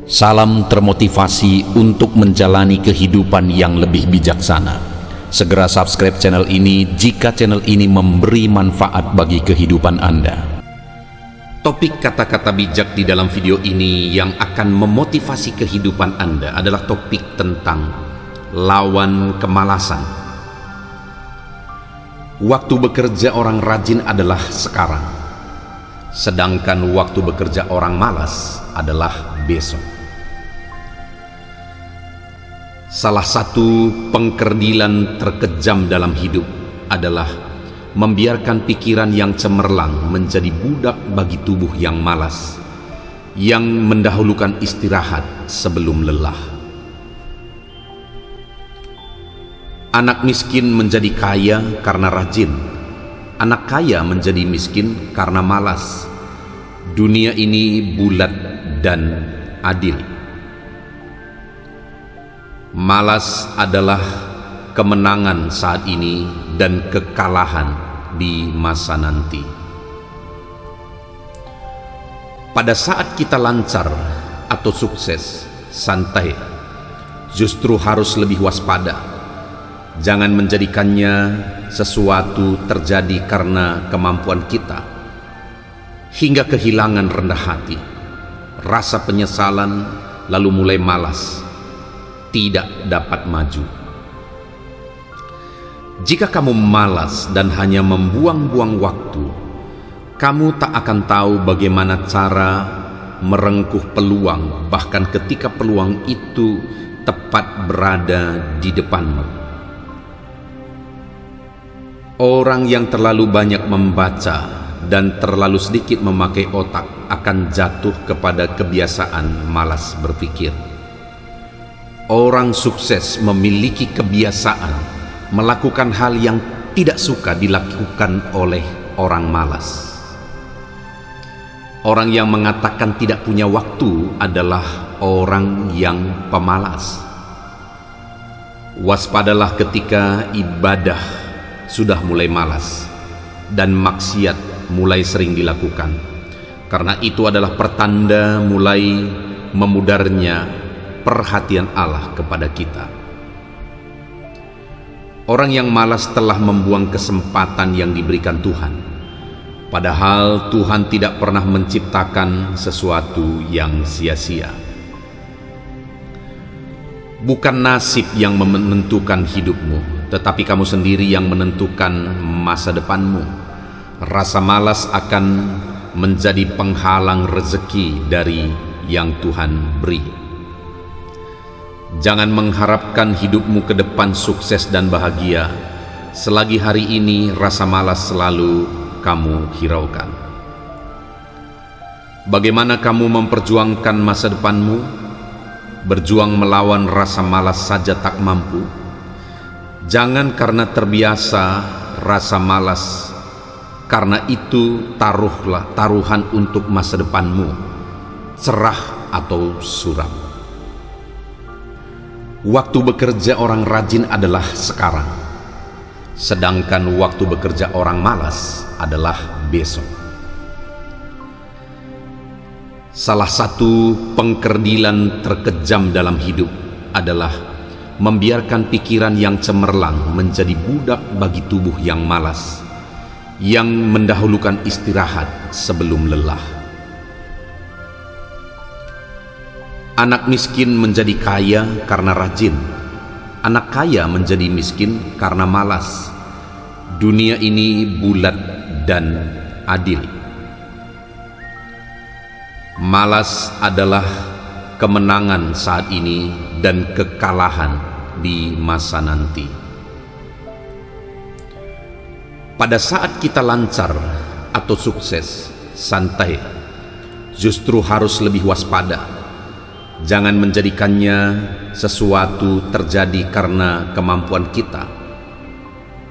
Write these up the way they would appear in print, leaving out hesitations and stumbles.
Salam termotivasi untuk menjalani kehidupan yang lebih bijaksana. Segera subscribe channel ini jika channel ini memberi manfaat bagi kehidupan Anda. Topik kata-kata bijak di dalam video ini yang akan memotivasi kehidupan Anda adalah topik tentang lawan kemalasan. Waktu bekerja orang rajin adalah sekarang, sedangkan waktu bekerja orang malas adalah besok. Salah satu pengkerdilan terkejam dalam hidup adalah membiarkan pikiran yang cemerlang menjadi budak bagi tubuh yang malas, yang mendahulukan istirahat sebelum lelah. Anak miskin menjadi kaya karena rajin, anak kaya menjadi miskin karena malas. Dunia ini bulat dan adil. Malas adalah kemenangan saat ini dan kekalahan di masa nanti. Pada saat kita lancar atau sukses, santai, justru harus lebih waspada. Jangan menjadikannya sesuatu terjadi karena kemampuan kita, hingga kehilangan rendah hati, rasa penyesalan, lalu mulai malas, tidak dapat maju. Jika kamu malas dan hanya membuang-buang waktu, kamu tak akan tahu bagaimana cara merengkuh peluang, bahkan ketika peluang itu tepat berada di depanmu. Orang yang terlalu banyak membaca dan terlalu sedikit memakai otak akan jatuh kepada kebiasaan malas berpikir. Orang sukses memiliki kebiasaan melakukan hal yang tidak suka dilakukan oleh orang malas. Orang yang mengatakan tidak punya waktu adalah orang yang pemalas. Waspadalah ketika ibadah sudah mulai malas dan maksiat mulai sering dilakukan, karena itu adalah pertanda mulai memudarnya perhatian Allah kepada kita. Orang yang malas telah membuang kesempatan yang diberikan Tuhan, padahal Tuhan tidak pernah menciptakan sesuatu yang sia-sia. Bukan nasib yang menentukan hidupmu, tetapi kamu sendiri yang menentukan masa depanmu. Rasa malas akan menjadi penghalang rezeki dari yang Tuhan beri. Jangan mengharapkan hidupmu ke depan sukses dan bahagia selagi hari ini rasa malas selalu kamu hiraukan. Bagaimana kamu memperjuangkan masa depanmu? Berjuang melawan rasa malas saja tak mampu. Jangan karena terbiasa rasa malas, karena itu taruhlah taruhan untuk masa depanmu, cerah atau suram. Waktu bekerja orang rajin adalah sekarang, sedangkan waktu bekerja orang malas adalah besok. Salah satu pengkerdilan terkejam dalam hidup adalah membiarkan pikiran yang cemerlang menjadi budak bagi tubuh yang malas, yang mendahulukan istirahat sebelum lelah. Anak miskin menjadi kaya karena rajin, anak kaya menjadi miskin karena malas. Dunia ini bulat dan adil. Malas adalah kemenangan saat ini dan kekalahan di masa nanti. Pada saat kita lancar atau sukses, santai, justru harus lebih waspada. Jangan menjadikannya sesuatu terjadi karena kemampuan kita,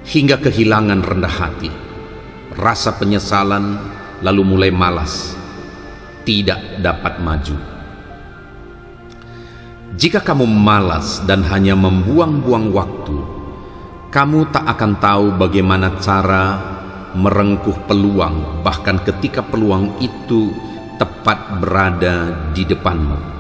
hingga kehilangan rendah hati, rasa penyesalan, lalu mulai malas, tidak dapat maju. Jika kamu malas dan hanya membuang-buang waktu, kamu tak akan tahu bagaimana cara merengkuh peluang, bahkan ketika peluang itu tepat berada di depanmu.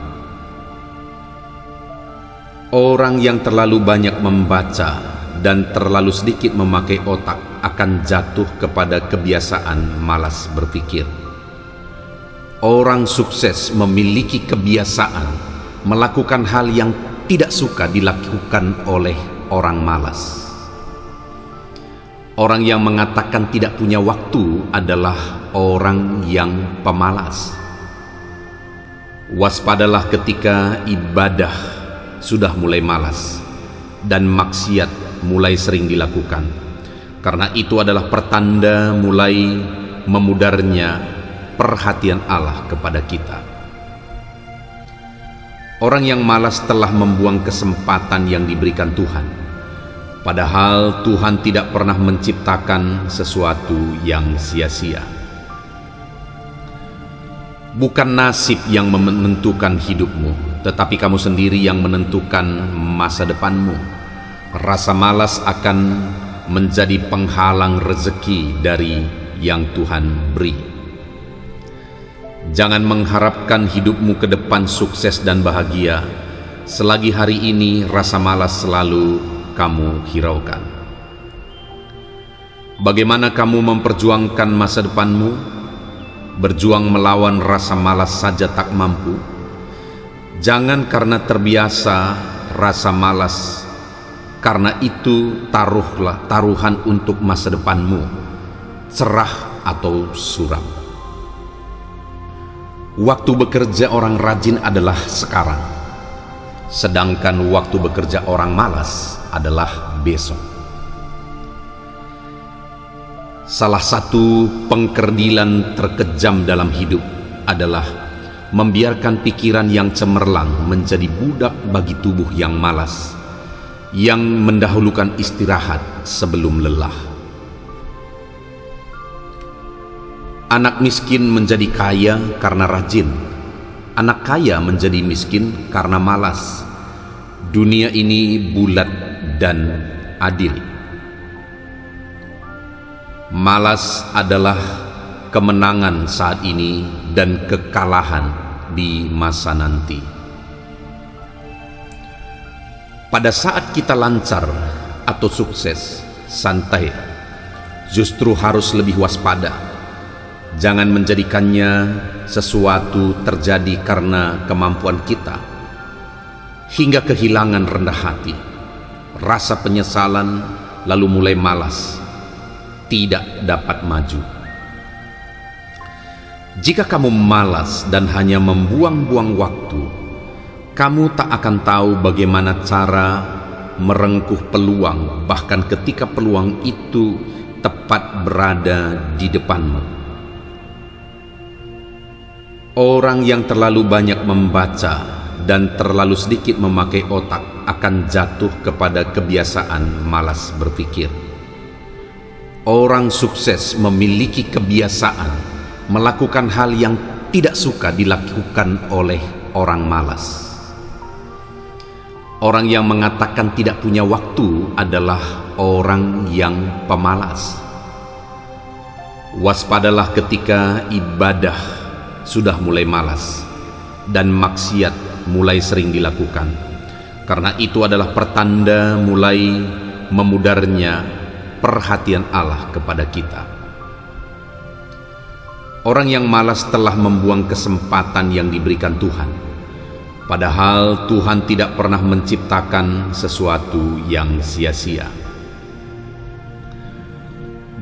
Orang yang terlalu banyak membaca dan terlalu sedikit memakai otak akan jatuh kepada kebiasaan malas berpikir. Orang sukses memiliki kebiasaan melakukan hal yang tidak suka dilakukan oleh orang malas. Orang yang mengatakan tidak punya waktu adalah orang yang pemalas. Waspadalah ketika ibadah sudah mulai malas dan maksiat mulai sering dilakukan, karena itu adalah pertanda mulai memudarnya perhatian Allah kepada kita. Orang yang malas telah membuang kesempatan yang diberikan Tuhan, padahal Tuhan tidak pernah menciptakan sesuatu yang sia-sia. Bukan nasib yang menentukan hidupmu, tetapi kamu sendiri yang menentukan masa depanmu. Rasa malas akan menjadi penghalang rezeki dari yang Tuhan beri. Jangan mengharapkan hidupmu ke depan sukses dan bahagia selagi hari ini rasa malas selalu kamu hiraukan. Bagaimana kamu memperjuangkan masa depanmu? Berjuang melawan rasa malas saja tak mampu. Jangan karena terbiasa rasa malas, karena itu taruhlah taruhan untuk masa depanmu, cerah atau suram. Waktu bekerja orang rajin adalah sekarang, sedangkan waktu bekerja orang malas adalah besok. Salah satu pengkerdilan terkejam dalam hidup adalah membiarkan pikiran yang cemerlang menjadi budak bagi tubuh yang malas, yang mendahulukan istirahat sebelum lelah. Anak miskin menjadi kaya karena rajin, anak kaya menjadi miskin karena malas. Dunia ini bulat dan adil. Malas adalah kemenangan saat ini dan kekalahan di masa nanti. Pada saat kita lancar atau sukses, santai, justru harus lebih waspada. Jangan menjadikannya sesuatu terjadi karena kemampuan kita, hingga kehilangan rendah hati, rasa penyesalan, lalu mulai malas, tidak dapat maju. Jika kamu malas dan hanya membuang-buang waktu, kamu tak akan tahu bagaimana cara merengkuh peluang, bahkan ketika peluang itu tepat berada di depanmu. Orang yang terlalu banyak membaca dan terlalu sedikit memakai otak akan jatuh kepada kebiasaan malas berpikir. Orang sukses memiliki kebiasaan melakukan hal yang tidak suka dilakukan oleh orang malas. Orang yang mengatakan tidak punya waktu adalah orang yang pemalas. Waspadalah ketika ibadah sudah mulai malas dan maksiat mulai sering dilakukan, karena itu adalah pertanda mulai memudarnya perhatian Allah kepada kita. Orang yang malas telah membuang kesempatan yang diberikan Tuhan, padahal Tuhan tidak pernah menciptakan sesuatu yang sia-sia.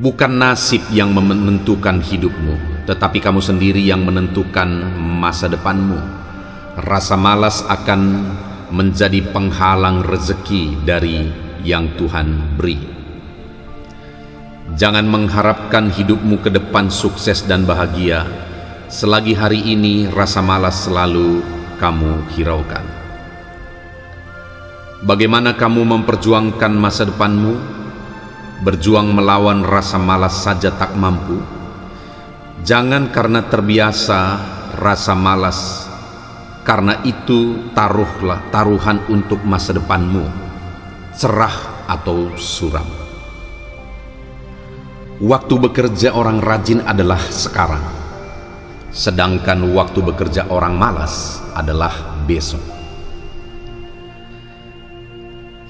Bukan nasib yang menentukan hidupmu, tetapi kamu sendiri yang menentukan masa depanmu. Rasa malas akan menjadi penghalang rezeki dari yang Tuhan beri. Jangan mengharapkan hidupmu ke depan sukses dan bahagia selagi hari ini rasa malas selalu kamu hiraukan. Bagaimana kamu memperjuangkan masa depanmu? Berjuang melawan rasa malas saja tak mampu. Jangan karena terbiasa rasa malas, karena itu taruhlah taruhan untuk masa depanmu, cerah atau suram. Waktu bekerja orang rajin adalah sekarang, sedangkan waktu bekerja orang malas adalah besok.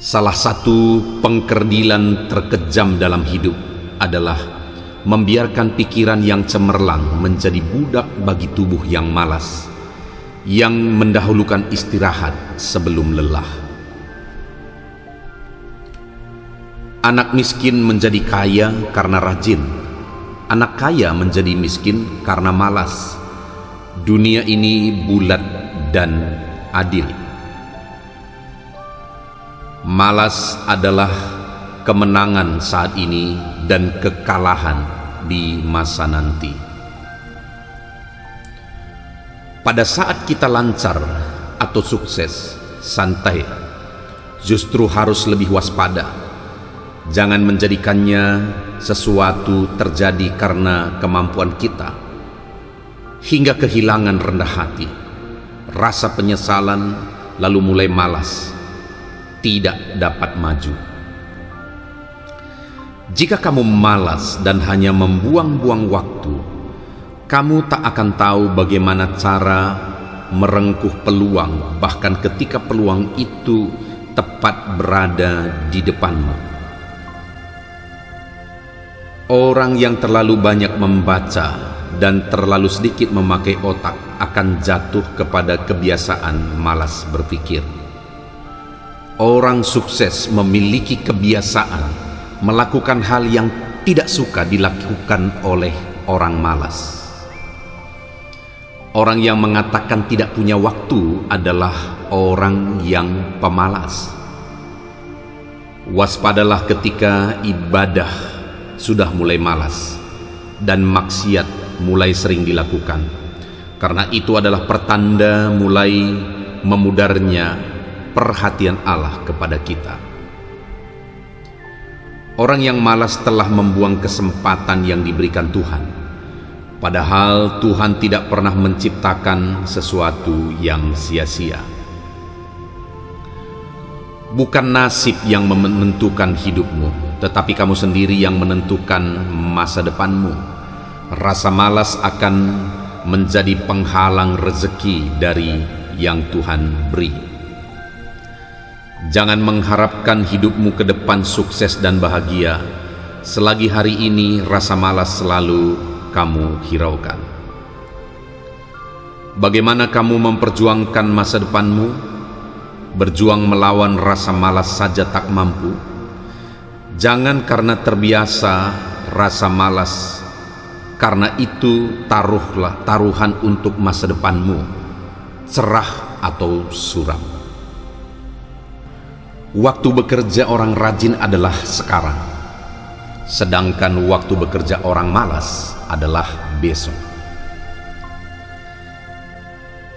Salah satu pengkerdilan terkejam dalam hidup adalah membiarkan pikiran yang cemerlang menjadi budak bagi tubuh yang malas, yang mendahulukan istirahat sebelum lelah. Anak miskin menjadi kaya karena rajin, anak kaya menjadi miskin karena malas. Dunia ini bulat dan adil. Malas adalah kemenangan saat ini dan kekalahan di masa nanti. Pada saat kita lancar atau sukses, santai, justru harus lebih waspada. Jangan menjadikannya sesuatu terjadi karena kemampuan kita, hingga kehilangan rendah hati, rasa penyesalan, lalu mulai malas, tidak dapat maju. Jika kamu malas dan hanya membuang-buang waktu, kamu tak akan tahu bagaimana cara merengkuh peluang, bahkan ketika peluang itu tepat berada di depanmu. Orang yang terlalu banyak membaca dan terlalu sedikit memakai otak akan jatuh kepada kebiasaan malas berpikir. Orang sukses memiliki kebiasaan melakukan hal yang tidak suka dilakukan oleh orang malas. Orang yang mengatakan tidak punya waktu adalah orang yang pemalas. Waspadalah ketika ibadah sudah mulai malas dan maksiat mulai sering dilakukan, karena itu adalah pertanda mulai memudarnya perhatian Allah kepada kita. Orang yang malas telah membuang kesempatan yang diberikan Tuhan, padahal Tuhan tidak pernah menciptakan sesuatu yang sia-sia. Bukan nasib yang menentukan hidupmu, tetapi kamu sendiri yang menentukan masa depanmu. Rasa malas akan menjadi penghalang rezeki dari yang Tuhan beri. Jangan mengharapkan hidupmu ke depan sukses dan bahagia selagi hari ini rasa malas selalu kamu hiraukan. Bagaimana kamu memperjuangkan masa depanmu? Berjuang melawan rasa malas saja tak mampu. Jangan karena terbiasa rasa malas, karena itu taruhlah taruhan untuk masa depanmu, cerah atau suram. Waktu bekerja orang rajin adalah sekarang, sedangkan waktu bekerja orang malas adalah besok.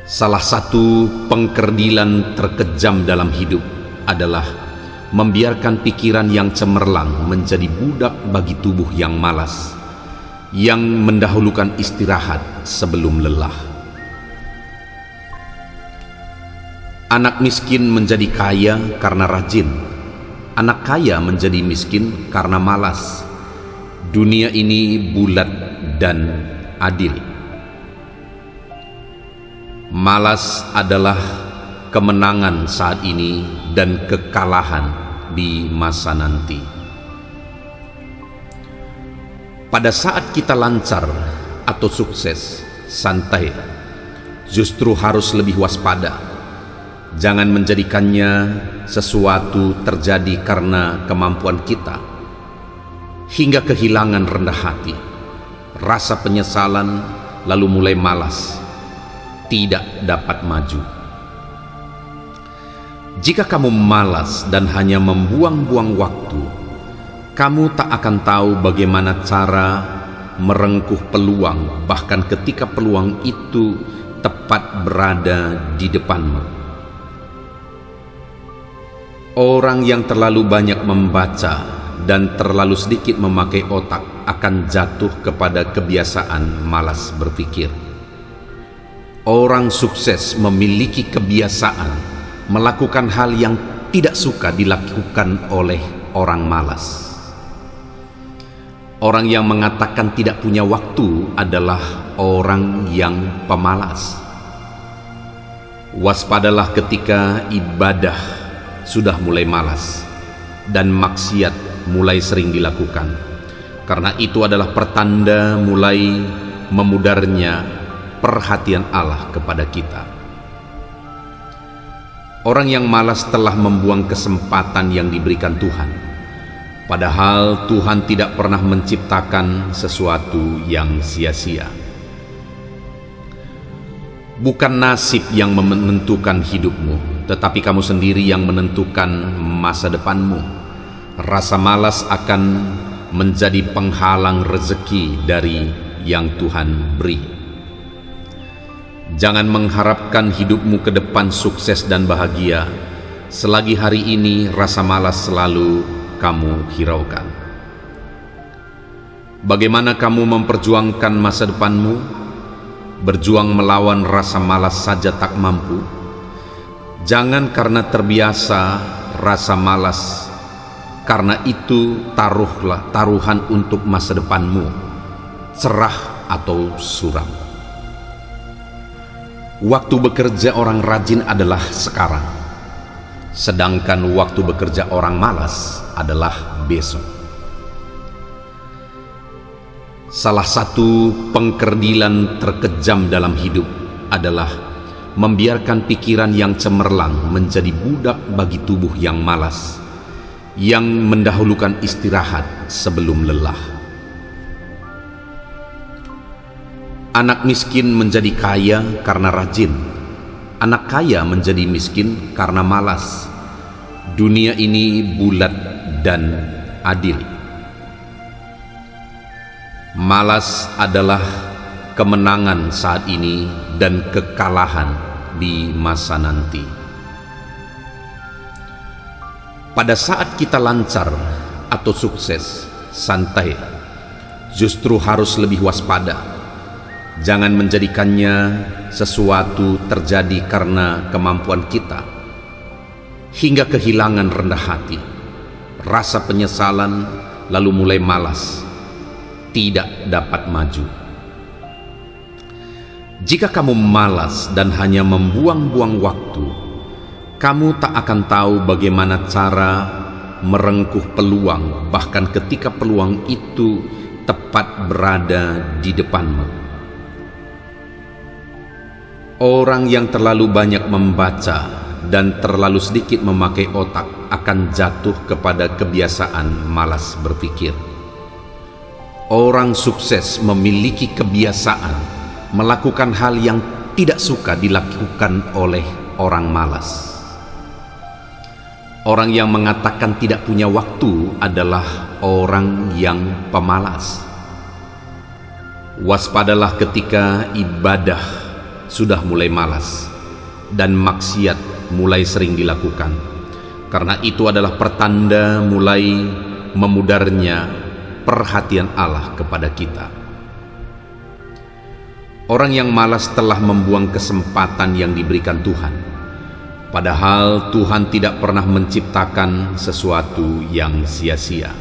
Salah satu pengkerdilan terkejam dalam hidup adalah membiarkan pikiran yang cemerlang menjadi budak bagi tubuh yang malas, yang mendahulukan istirahat sebelum lelah. Anak miskin menjadi kaya karena rajin, anak kaya menjadi miskin karena malas. Dunia ini bulat dan adil. Malas adalah kemenangan saat ini dan kekalahan di masa nanti. Pada saat kita lancar atau sukses, santai, justru harus lebih waspada. Jangan menjadikannya sesuatu terjadi karena kemampuan kita, hingga kehilangan rendah hati, rasa penyesalan, lalu mulai malas, tidak dapat maju. Jika kamu malas dan hanya membuang-buang waktu, kamu tak akan tahu bagaimana cara merengkuh peluang, bahkan ketika peluang itu tepat berada di depanmu. Orang yang terlalu banyak membaca dan terlalu sedikit memakai otak akan jatuh kepada kebiasaan malas berpikir. Orang sukses memiliki kebiasaan melakukan hal yang tidak suka dilakukan oleh orang malas. Orang yang mengatakan tidak punya waktu adalah orang yang pemalas. Waspadalah ketika ibadah sudah mulai malas dan maksiat mulai sering dilakukan. Karena itu adalah pertanda mulai memudarnya perhatian Allah kepada kita. Orang yang malas telah membuang kesempatan yang diberikan Tuhan, padahal Tuhan tidak pernah menciptakan sesuatu yang sia-sia. Bukan nasib yang menentukan hidupmu, tetapi kamu sendiri yang menentukan masa depanmu. Rasa malas akan menjadi penghalang rezeki dari yang Tuhan beri. Jangan mengharapkan hidupmu ke depan sukses dan bahagia selagi hari ini rasa malas selalu kamu hiraukan. Bagaimana kamu memperjuangkan masa depanmu? Berjuang melawan rasa malas saja tak mampu. Jangan karena terbiasa rasa malas, karena itu taruhlah taruhan untuk masa depanmu, cerah atau suram. Waktu bekerja orang rajin adalah sekarang, sedangkan waktu bekerja orang malas adalah besok. Salah satu pengkerdilan terkejam dalam hidup adalah membiarkan pikiran yang cemerlang menjadi budak bagi tubuh yang malas, yang mendahulukan istirahat sebelum lelah. Anak miskin menjadi kaya karena rajin, anak kaya menjadi miskin karena malas. Dunia ini bulat dan adil. Malas adalah kemenangan saat ini dan kekalahan di masa nanti. Pada saat kita lancar atau sukses, santai, justru harus lebih waspada. Jangan menjadikannya sesuatu terjadi karena kemampuan kita, hingga kehilangan rendah hati, rasa penyesalan, lalu mulai malas, tidak dapat maju. Jika kamu malas dan hanya membuang-buang waktu, kamu tak akan tahu bagaimana cara merengkuh peluang, bahkan ketika peluang itu tepat berada di depanmu. Orang yang terlalu banyak membaca dan terlalu sedikit memakai otak akan jatuh kepada kebiasaan malas berpikir. Orang sukses memiliki kebiasaan melakukan hal yang tidak suka dilakukan oleh orang malas. Orang yang mengatakan tidak punya waktu adalah orang yang pemalas. Waspadalah ketika ibadah sudah mulai malas dan maksiat mulai sering dilakukan, karena itu adalah pertanda mulai memudarnya perhatian Allah kepada kita. Orang yang malas telah membuang kesempatan yang diberikan Tuhan, padahal Tuhan tidak pernah menciptakan sesuatu yang sia-sia.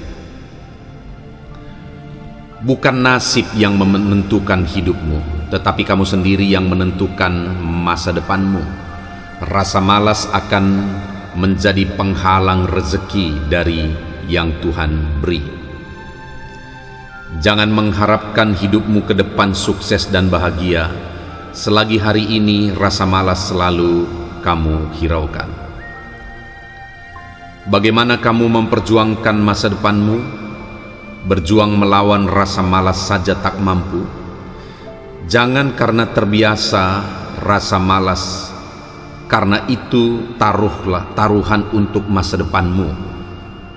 Bukan nasib yang menentukan hidupmu, tetapi kamu sendiri yang menentukan masa depanmu. Rasa malas akan menjadi penghalang rezeki dari yang Tuhan beri. Jangan mengharapkan hidupmu ke depan sukses dan bahagia selagi hari ini rasa malas selalu kamu hiraukan. Bagaimana kamu memperjuangkan masa depanmu? Berjuang melawan rasa malas saja tak mampu. Jangan karena terbiasa rasa malas, karena itu taruhlah taruhan untuk masa depanmu,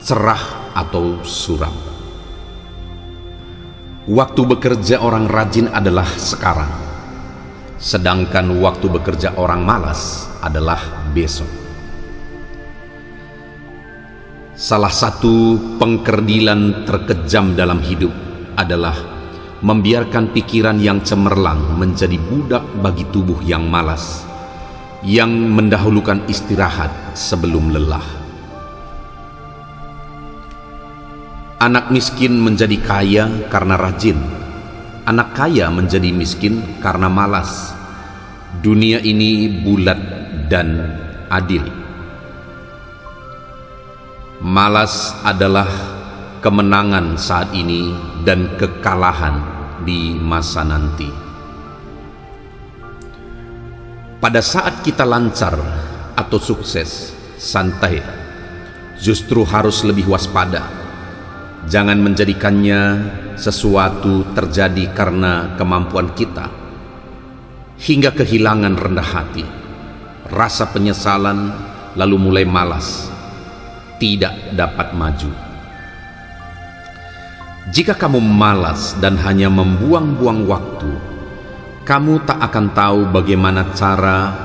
cerah atau suram. Waktu bekerja orang rajin adalah sekarang, sedangkan waktu bekerja orang malas adalah besok. Salah satu pengkerdilan terkejam dalam hidup adalah membiarkan pikiran yang cemerlang menjadi budak bagi tubuh yang malas, yang mendahulukan istirahat sebelum lelah. Anak miskin menjadi kaya karena rajin, anak kaya menjadi miskin karena malas. Dunia ini bulat dan adil. Malas adalah kemenangan saat ini dan kekalahan di masa nanti. Pada saat kita lancar atau sukses, santai, justru harus lebih waspada. Jangan menjadikannya sesuatu terjadi karena kemampuan kita, hingga kehilangan rendah hati, rasa penyesalan, lalu mulai malas, tidak dapat maju. Jika kamu malas dan hanya membuang-buang waktu, kamu tak akan tahu bagaimana cara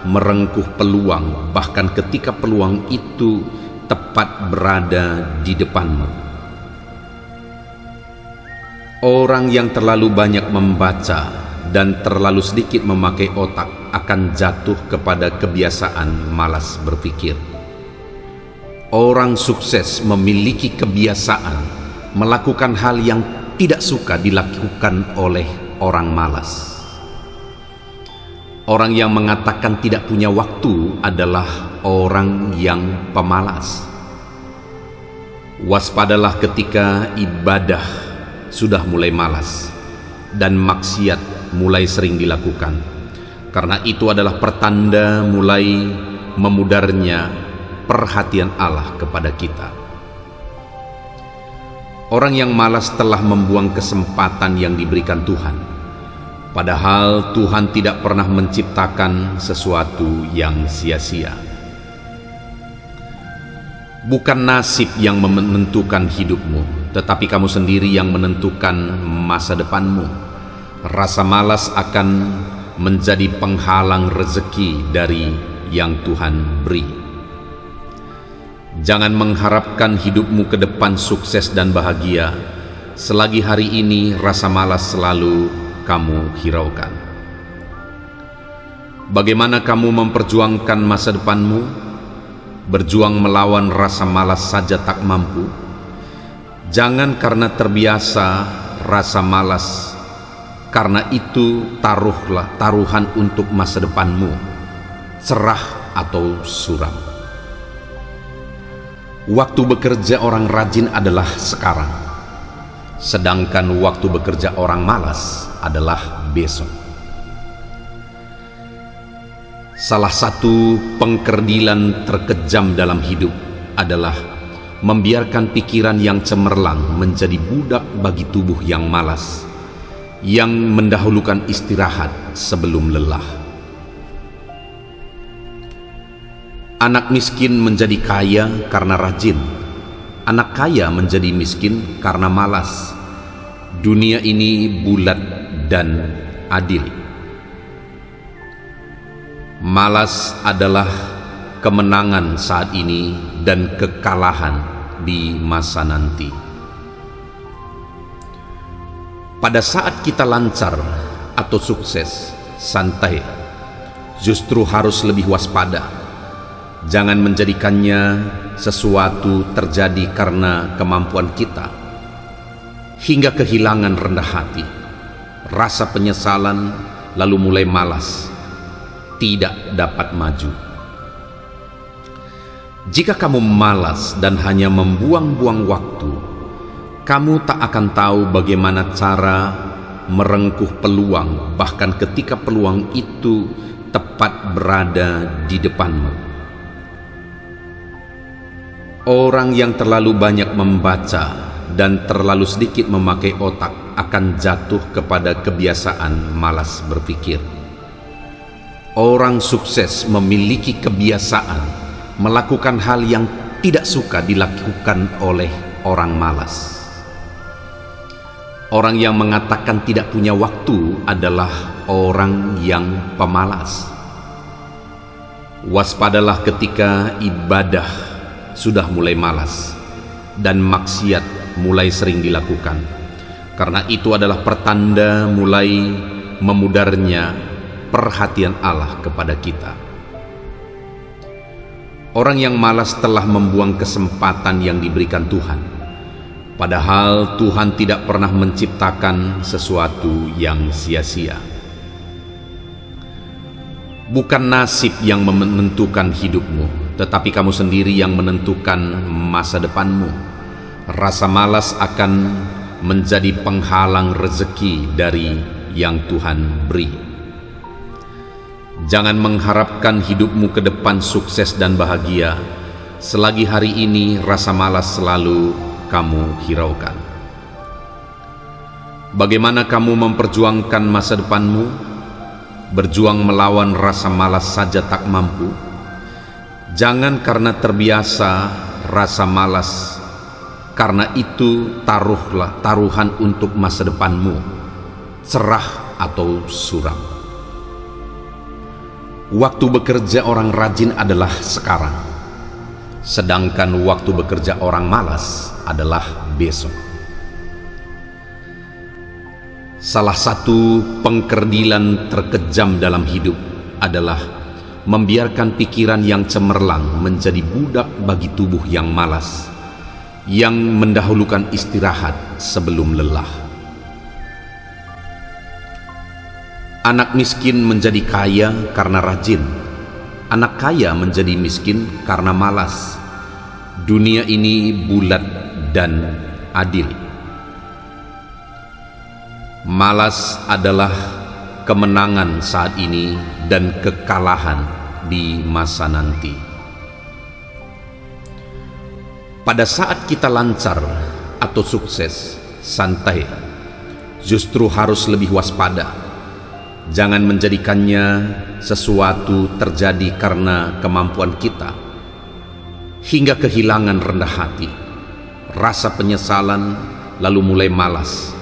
merengkuh peluang, bahkan ketika peluang itu tepat berada di depanmu. Orang yang terlalu banyak membaca dan terlalu sedikit memakai otak akan jatuh kepada kebiasaan malas berpikir. Orang sukses memiliki kebiasaan melakukan hal yang tidak suka dilakukan oleh orang malas. Orang yang mengatakan tidak punya waktu adalah orang yang pemalas. Waspadalah ketika ibadah sudah mulai malas dan maksiat mulai sering dilakukan, karena itu adalah pertanda mulai memudarnya perhatian Allah kepada kita. Orang yang malas telah membuang kesempatan yang diberikan Tuhan, padahal Tuhan tidak pernah menciptakan sesuatu yang sia-sia. Bukan nasib yang menentukan hidupmu, tetapi kamu sendiri yang menentukan masa depanmu. Rasa malas akan menjadi penghalang rezeki dari yang Tuhan beri. Jangan mengharapkan hidupmu ke depan sukses dan bahagia selagi hari ini rasa malas selalu kamu hiraukan. Bagaimana kamu memperjuangkan masa depanmu? Berjuang melawan rasa malas saja tak mampu. Jangan karena terbiasa rasa malas, karena itu taruhlah taruhan untuk masa depanmu, cerah atau suram. Waktu bekerja orang rajin adalah sekarang, sedangkan waktu bekerja orang malas adalah besok. Salah satu pengkerdilan terkejam dalam hidup adalah membiarkan pikiran yang cemerlang menjadi budak bagi tubuh yang malas, yang mendahulukan istirahat sebelum lelah. Anak miskin menjadi kaya karena rajin, anak kaya menjadi miskin karena malas. Dunia ini bulat dan adil. Malas adalah kemenangan saat ini dan kekalahan di masa nanti. Pada saat kita lancar atau sukses, santai, justru harus lebih waspada. Jangan menjadikannya sesuatu terjadi karena kemampuan kita, hingga kehilangan rendah hati, rasa penyesalan, lalu mulai malas, tidak dapat maju. Jika kamu malas dan hanya membuang-buang waktu, kamu tak akan tahu bagaimana cara merengkuh peluang, bahkan ketika peluang itu tepat berada di depanmu. Orang yang terlalu banyak membaca dan terlalu sedikit memakai otak akan jatuh kepada kebiasaan malas berpikir. Orang sukses memiliki kebiasaan melakukan hal yang tidak suka dilakukan oleh orang malas. Orang yang mengatakan tidak punya waktu adalah orang yang pemalas. Waspadalah ketika ibadah sudah mulai malas dan maksiat mulai sering dilakukan, karena itu adalah pertanda mulai memudarnya perhatian Allah kepada kita. Orang yang malas telah membuang kesempatan yang diberikan Tuhan, padahal Tuhan tidak pernah menciptakan sesuatu yang sia-sia. Bukan nasib yang menentukan hidupmu, tetapi kamu sendiri yang menentukan masa depanmu. Rasa malas akan menjadi penghalang rezeki dari yang Tuhan beri. Jangan mengharapkan hidupmu ke depan sukses dan bahagia selagi hari ini rasa malas selalu kamu hiraukan. Bagaimana kamu memperjuangkan masa depanmu? Berjuang melawan rasa malas saja tak mampu. Jangan karena terbiasa rasa malas, karena itu taruhlah taruhan untuk masa depanmu, cerah atau suram. Waktu bekerja orang rajin adalah sekarang, sedangkan waktu bekerja orang malas adalah besok. Salah satu pengkerdilan terkejam dalam hidup adalah membiarkan pikiran yang cemerlang menjadi budak bagi tubuh yang malas, yang mendahulukan istirahat sebelum lelah. Anak miskin menjadi kaya karena rajin, anak kaya menjadi miskin karena malas. Dunia ini bulat dan adil. Malas adalah kemenangan saat ini dan kekalahan di masa nanti. Pada saat kita lancar atau sukses, santai, justru harus lebih waspada. Jangan menjadikannya sesuatu terjadi karena kemampuan kita, hingga kehilangan rendah hati, rasa penyesalan, lalu mulai malas,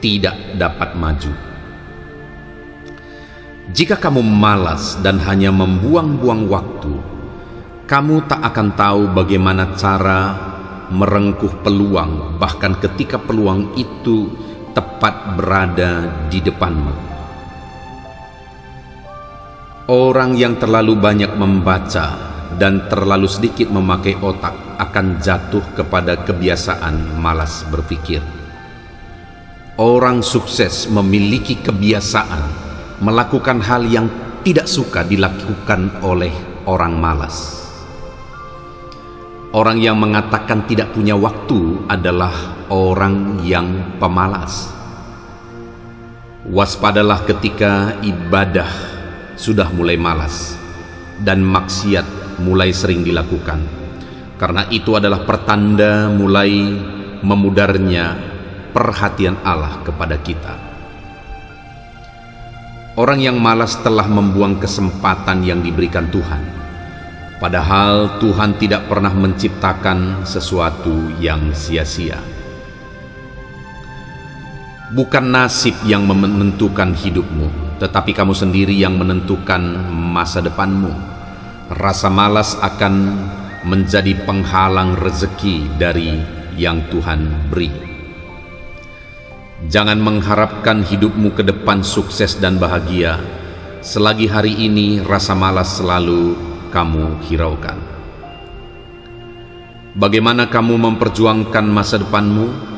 tidak dapat maju. Jika kamu malas dan hanya membuang-buang waktu, kamu tak akan tahu bagaimana cara merengkuh peluang, bahkan ketika peluang itu tepat berada di depanmu. Orang yang terlalu banyak membaca dan terlalu sedikit memakai otak akan jatuh kepada kebiasaan malas berpikir. Orang sukses memiliki kebiasaan melakukan hal yang tidak suka dilakukan oleh orang malas. Orang yang mengatakan tidak punya waktu adalah orang yang pemalas. Waspadalah ketika ibadah sudah mulai malas dan maksiat mulai sering dilakukan, karena itu adalah pertanda mulai memudarnya perhatian Allah kepada kita. Orang yang malas telah membuang kesempatan yang diberikan Tuhan, padahal Tuhan tidak pernah menciptakan sesuatu yang sia-sia. Bukan nasib yang menentukan hidupmu, tetapi kamu sendiri yang menentukan masa depanmu. Rasa malas akan menjadi penghalang rezeki dari yang Tuhan beri. Jangan mengharapkan hidupmu ke depan sukses dan bahagia selagi hari ini rasa malas selalu kamu hiraukan. Bagaimana kamu memperjuangkan masa depanmu?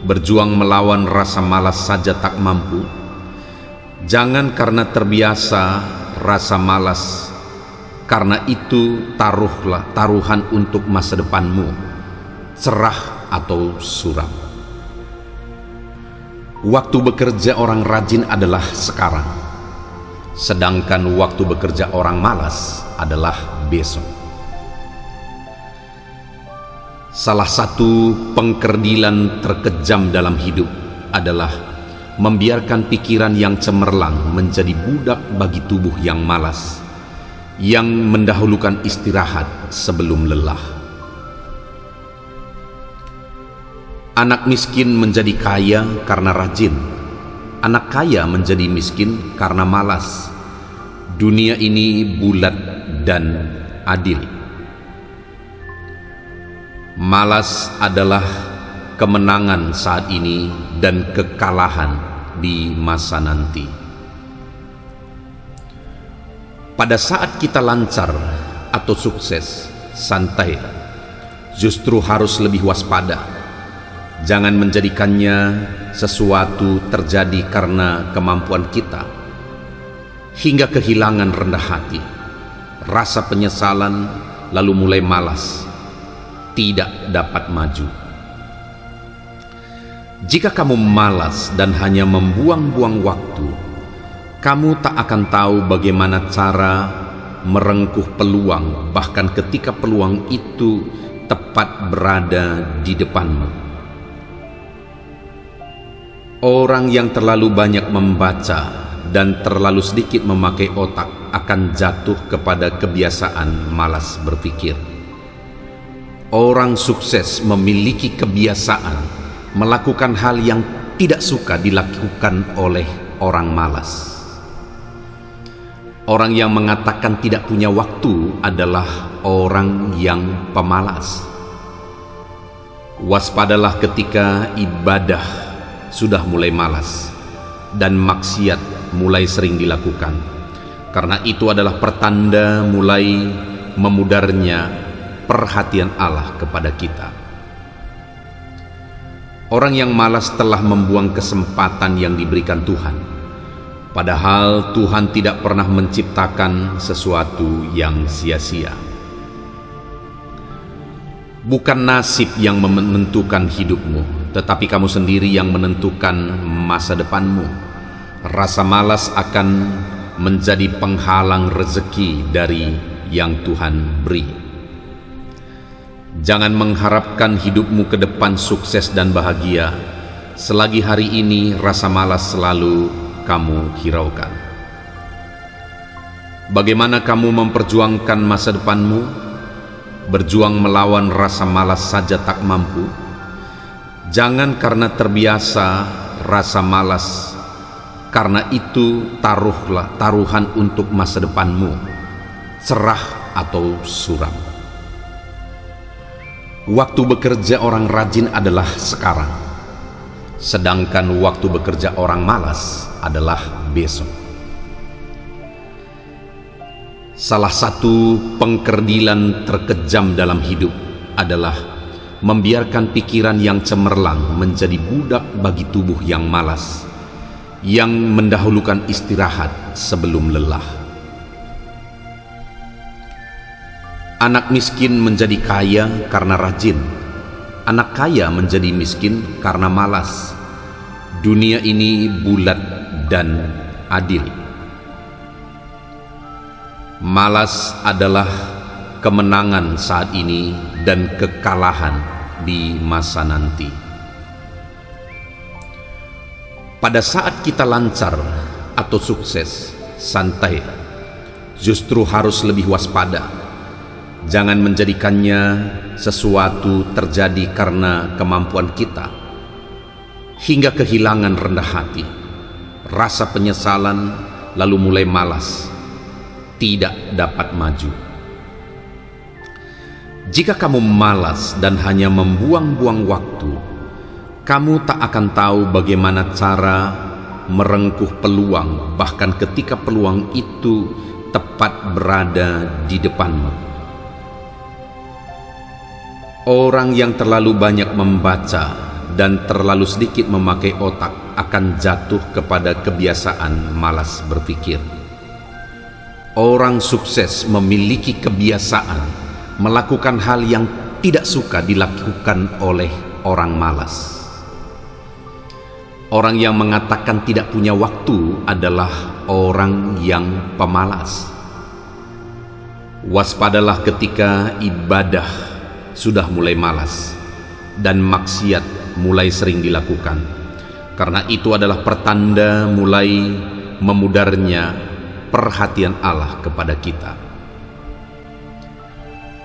Berjuang melawan rasa malas saja tak mampu. Jangan karena terbiasa rasa malas, karena itu taruhlah taruhan untuk masa depanmu, cerah atau suram. Waktu bekerja orang rajin adalah sekarang, sedangkan waktu bekerja orang malas adalah besok. Salah satu pengkerdilan terkejam dalam hidup adalah membiarkan pikiran yang cemerlang menjadi budak bagi tubuh yang malas, yang mendahulukan istirahat sebelum lelah. Anak miskin menjadi kaya karena rajin, anak kaya menjadi miskin karena malas. Dunia ini bulat dan adil. Malas adalah kemenangan saat ini dan kekalahan di masa nanti. Pada saat kita lancar atau sukses, santai, justru harus lebih waspada. Jangan menjadikannya sesuatu terjadi karena kemampuan kita, hingga kehilangan rendah hati, rasa penyesalan, lalu mulai malas, tidak dapat maju. Jika kamu malas dan hanya membuang-buang waktu, kamu tak akan tahu bagaimana cara merengkuh peluang, bahkan ketika peluang itu tepat berada di depanmu. Orang yang terlalu banyak membaca dan terlalu sedikit memakai otak akan jatuh kepada kebiasaan malas berpikir. Orang sukses memiliki kebiasaan melakukan hal yang tidak suka dilakukan oleh orang malas. Orang yang mengatakan tidak punya waktu adalah orang yang pemalas. Waspadalah ketika ibadah sudah mulai malas dan maksiat mulai sering dilakukan, karena itu adalah pertanda mulai memudarnya perhatian Allah kepada kita. Orang yang malas telah membuang kesempatan yang diberikan Tuhan, padahal Tuhan tidak pernah menciptakan sesuatu yang sia-sia. Bukan nasib yang menentukan hidupmu, tetapi kamu sendiri yang menentukan masa depanmu. Rasa malas akan menjadi penghalang rezeki dari yang Tuhan beri. Jangan mengharapkan hidupmu ke depan sukses dan bahagia selagi hari ini rasa malas selalu kamu hiraukan. Bagaimana kamu memperjuangkan masa depanmu? Berjuang melawan rasa malas saja tak mampu. Jangan karena terbiasa rasa malas, karena itu taruhlah taruhan untuk masa depanmu, cerah atau suram. Waktu bekerja orang rajin adalah sekarang, sedangkan waktu bekerja orang malas adalah besok. Salah satu pengkerdilan terkejam dalam hidup adalah membiarkan pikiran yang cemerlang menjadi budak bagi tubuh yang malas, yang mendahulukan istirahat sebelum lelah. Anak miskin menjadi kaya karena rajin, anak kaya menjadi miskin karena malas. Dunia ini bulat dan adil. Malas adalah kemenangan saat ini dan kekalahan di masa nanti. Pada saat kita lancar atau sukses, santai, justru harus lebih waspada. Jangan menjadikannya sesuatu terjadi karena kemampuan kita, hingga kehilangan rendah hati, rasa penyesalan, lalu mulai malas, tidak dapat maju. Jika kamu malas dan hanya membuang-buang waktu, kamu tak akan tahu bagaimana cara merengkuh peluang, bahkan ketika peluang itu tepat berada di depanmu. Orang yang terlalu banyak membaca dan terlalu sedikit memakai otak akan jatuh kepada kebiasaan malas berpikir. Orang sukses memiliki kebiasaan melakukan hal yang tidak suka dilakukan oleh orang malas. Orang yang mengatakan tidak punya waktu adalah orang yang pemalas. Waspadalah ketika ibadah sudah mulai malas dan maksiat mulai sering dilakukan, karena itu adalah pertanda mulai memudarnya perhatian Allah kepada kita.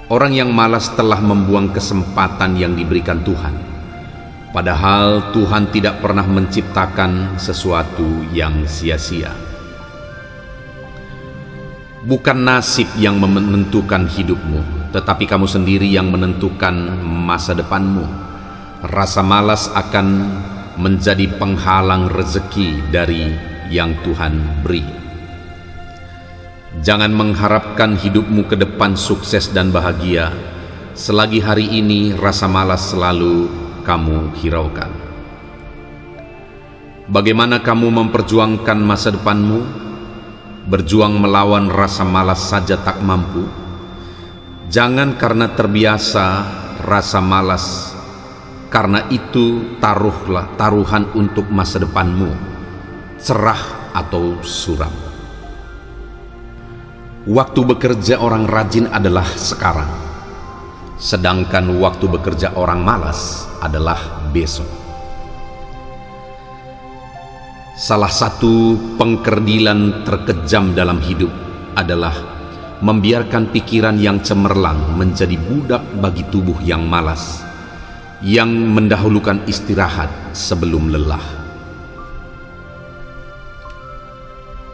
Orang yang malas telah membuang kesempatan yang diberikan Tuhan, padahal Tuhan tidak pernah menciptakan sesuatu yang sia-sia. Bukan nasib yang menentukan hidupmu, tetapi kamu sendiri yang menentukan masa depanmu. Rasa malas akan menjadi penghalang rezeki dari yang Tuhan beri. Jangan mengharapkan hidupmu ke depan sukses dan bahagia selagi hari ini rasa malas selalu kamu hiraukan. Bagaimana kamu memperjuangkan masa depanmu? Berjuang melawan rasa malas saja tak mampu. Jangan karena terbiasa rasa malas, karena itu taruhlah taruhan untuk masa depanmu, cerah atau suram. Waktu bekerja orang rajin adalah sekarang, sedangkan waktu bekerja orang malas adalah besok. Salah satu pengkerdilan terkejam dalam hidup adalah membiarkan pikiran yang cemerlang menjadi budak bagi tubuh yang malas, yang mendahulukan istirahat sebelum lelah.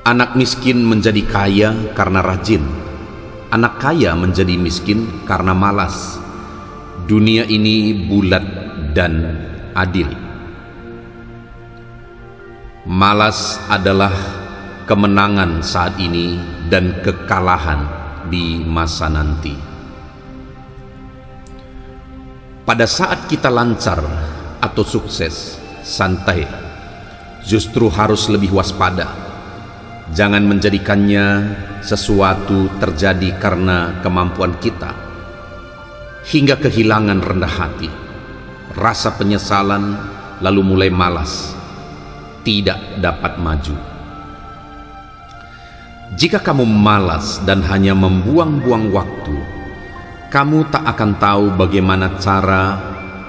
Anak miskin menjadi kaya karena rajin, anak kaya menjadi miskin karena malas. Dunia ini bulat dan adil. Malas adalah kemenangan saat ini dan kekalahan di masa nanti. Pada saat kita lancar atau sukses, santai, justru harus lebih waspada. Jangan menjadikannya sesuatu terjadi karena kemampuan kita, hingga kehilangan rendah hati, rasa penyesalan, lalu mulai malas, tidak dapat maju. Jika kamu malas dan hanya membuang-buang waktu, kamu tak akan tahu bagaimana cara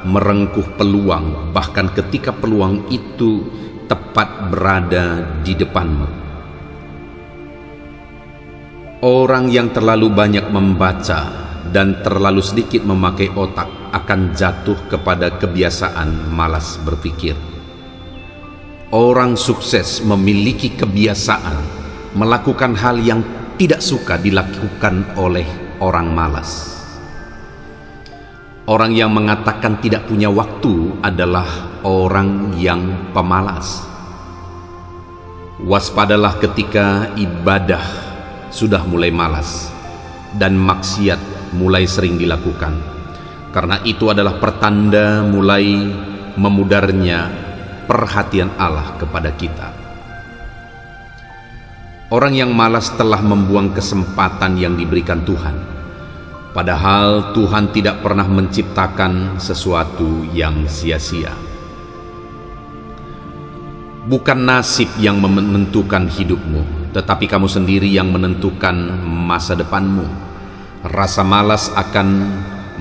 merengkuh peluang, bahkan ketika peluang itu tepat berada di depanmu. Orang yang terlalu banyak membaca dan terlalu sedikit memakai otak akan jatuh kepada kebiasaan malas berpikir. Orang sukses memiliki kebiasaan melakukan hal yang tidak suka dilakukan oleh orang malas. Orang yang mengatakan tidak punya waktu adalah orang yang pemalas. Waspadalah ketika ibadah sudah mulai malas dan maksiat mulai sering dilakukan, karena itu adalah pertanda mulai memudarnya perhatian Allah kepada kita. Orang yang malas telah membuang kesempatan yang diberikan Tuhan, padahal Tuhan tidak pernah menciptakan sesuatu yang sia-sia. Bukan nasib yang menentukan hidupmu, tetapi kamu sendiri yang menentukan masa depanmu. Rasa malas akan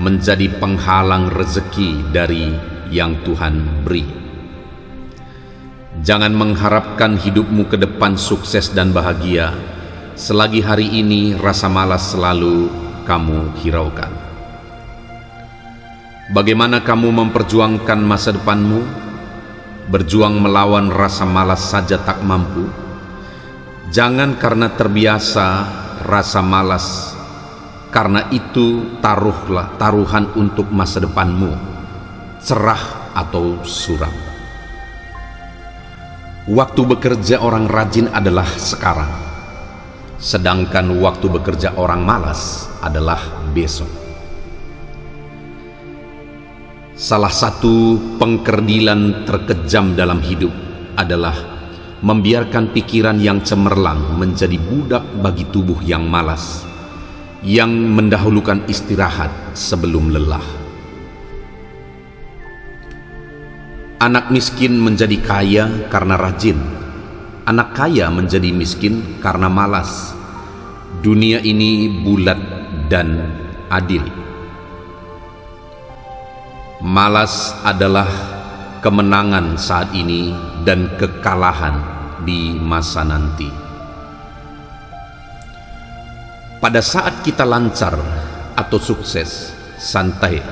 menjadi penghalang rezeki dari yang Tuhan beri. Jangan mengharapkan hidupmu ke depan sukses dan bahagia selagi hari ini rasa malas selalu kamu hiraukan. Bagaimana kamu memperjuangkan masa depanmu? Berjuang melawan rasa malas saja tak mampu. Jangan karena terbiasa rasa malas, karena itu taruhlah taruhan untuk masa depanmu, cerah atau suram. Waktu bekerja orang rajin adalah sekarang, sedangkan waktu bekerja orang malas adalah besok. Salah satu pengkerdilan terkejam dalam hidup adalah membiarkan pikiran yang cemerlang menjadi budak bagi tubuh yang malas, yang mendahulukan istirahat sebelum lelah. Anak miskin menjadi kaya karena rajin, anak kaya menjadi miskin karena malas. Dunia ini bulat dan adil. Malas adalah kemenangan saat ini dan kekalahan di masa nanti. Pada saat kita lancar atau sukses, santai,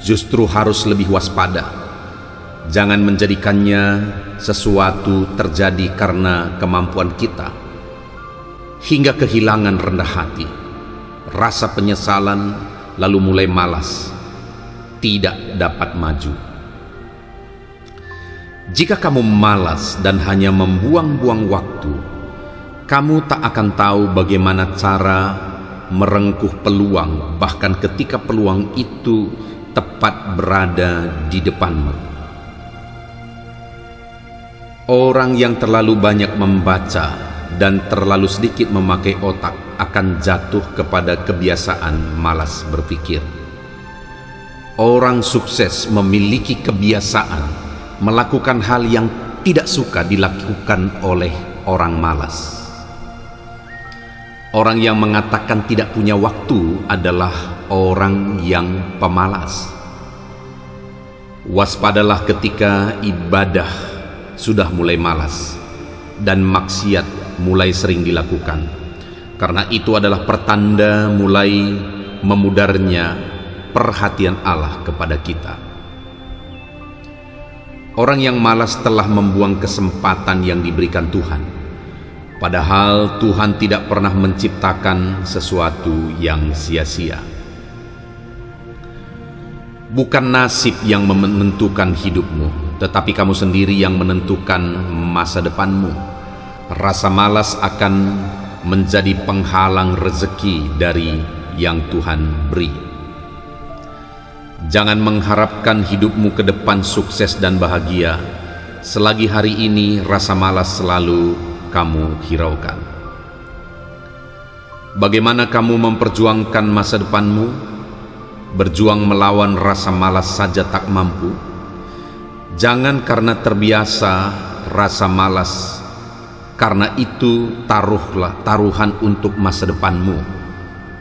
justru harus lebih waspada. Jangan menjadikannya sesuatu terjadi karena kemampuan kita, hingga kehilangan rendah hati, rasa penyesalan, lalu mulai malas, tidak dapat maju. Jika kamu malas dan hanya membuang-buang waktu, kamu tak akan tahu bagaimana cara merengkuh peluang, bahkan ketika peluang itu tepat berada di depanmu. Orang yang terlalu banyak membaca dan terlalu sedikit memakai otak akan jatuh kepada kebiasaan malas berpikir. Orang sukses memiliki kebiasaan melakukan hal yang tidak suka dilakukan oleh orang malas. Orang yang mengatakan tidak punya waktu adalah orang yang pemalas. Waspadalah ketika ibadah sudah mulai malas dan maksiat mulai sering dilakukan, karena itu adalah pertanda mulai memudarnya perhatian Allah kepada kita. Orang yang malas telah membuang kesempatan yang diberikan Tuhan, padahal Tuhan tidak pernah menciptakan sesuatu yang sia-sia. Bukan nasib yang menentukan hidupmu, tetapi kamu sendiri yang menentukan masa depanmu. Rasa malas akan menjadi penghalang rezeki dari yang Tuhan beri. Jangan mengharapkan hidupmu ke depan sukses dan bahagia selagi hari ini rasa malas selalu kamu hiraukan. Bagaimana kamu memperjuangkan masa depanmu? Berjuang melawan rasa malas saja tak mampu. Jangan karena terbiasa rasa malas, karena itu taruhlah taruhan untuk masa depanmu,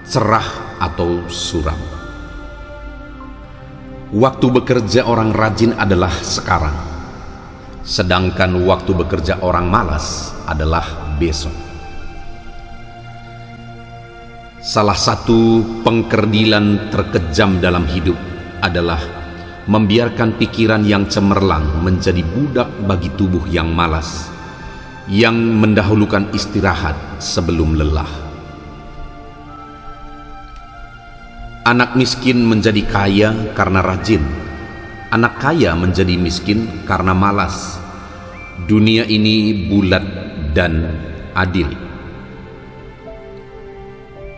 cerah atau suram. Waktu bekerja orang rajin adalah sekarang, sedangkan waktu bekerja orang malas adalah besok. Salah satu pengkerdilan terkejam dalam hidup adalah membiarkan pikiran yang cemerlang menjadi budak bagi tubuh yang malas, yang mendahulukan istirahat sebelum lelah. Anak miskin menjadi kaya karena rajin, anak kaya menjadi miskin karena malas. Dunia ini bulat dan adil.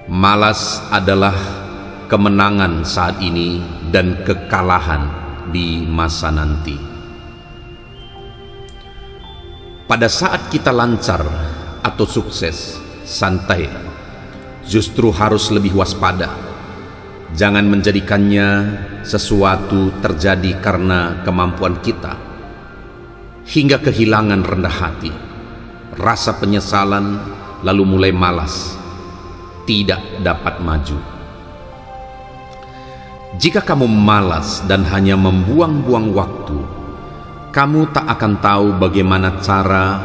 Malas adalah kemenangan saat ini dan kekalahan di masa nanti. Pada saat kita lancar atau sukses, santai, justru harus lebih waspada. Jangan menjadikannya sesuatu terjadi karena kemampuan kita, hingga kehilangan rendah hati, rasa penyesalan, lalu mulai malas, tidak dapat maju. Jika kamu malas dan hanya membuang-buang waktu, kamu tak akan tahu bagaimana cara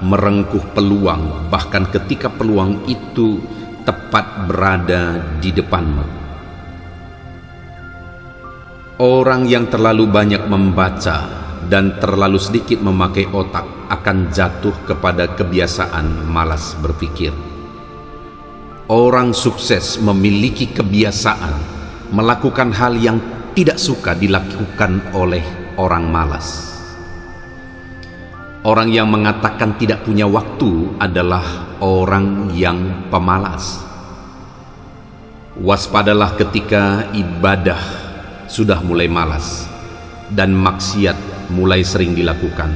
merengkuh peluang, bahkan ketika peluang itu tepat berada di depanmu. Orang yang terlalu banyak membaca dan terlalu sedikit memakai otak akan jatuh kepada kebiasaan malas berpikir. Orang sukses memiliki kebiasaan melakukan hal yang tidak suka dilakukan oleh orang malas. Orang yang mengatakan tidak punya waktu adalah orang yang pemalas. Waspadalah ketika ibadah sudah mulai malas dan maksiat mulai sering dilakukan,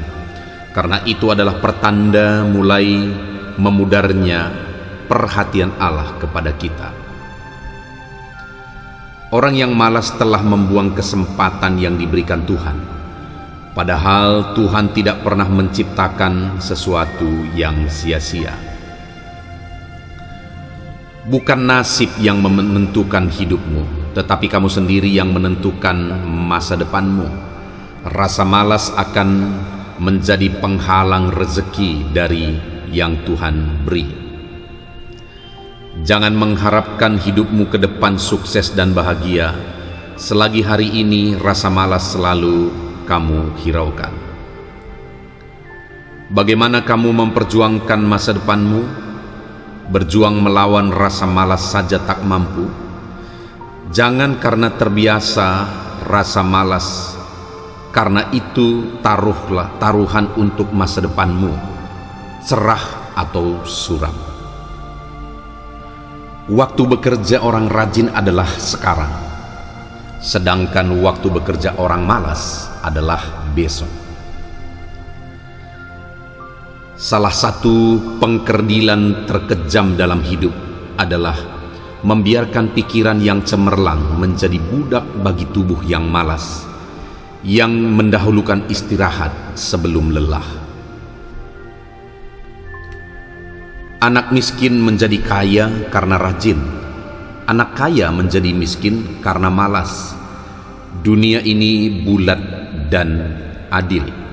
karena itu adalah pertanda mulai memudarnya perhatian Allah kepada kita. Orang yang malas telah membuang kesempatan yang diberikan Tuhan, padahal Tuhan tidak pernah menciptakan sesuatu yang sia-sia. Bukan nasib yang menentukan hidupmu, tetapi kamu sendiri yang menentukan masa depanmu. Rasa malas akan menjadi penghalang rezeki dari yang Tuhan beri. Jangan mengharapkan hidupmu ke depan sukses dan bahagia selagi hari ini rasa malas selalu kamu hiraukan. Bagaimana kamu memperjuangkan masa depanmu? Berjuang melawan rasa malas saja tak mampu. Jangan karena terbiasa rasa malas, karena itu taruhlah taruhan untuk masa depanmu, cerah atau suram. Waktu bekerja orang rajin adalah sekarang, sedangkan waktu bekerja orang malas adalah besok. Salah satu pengkerdilan terkejam dalam hidup adalah membiarkan pikiran yang cemerlang menjadi budak bagi tubuh yang malas, yang mendahulukan istirahat sebelum lelah. Anak miskin menjadi kaya karena rajin, anak kaya menjadi miskin karena malas. Dunia ini bulat dan adil.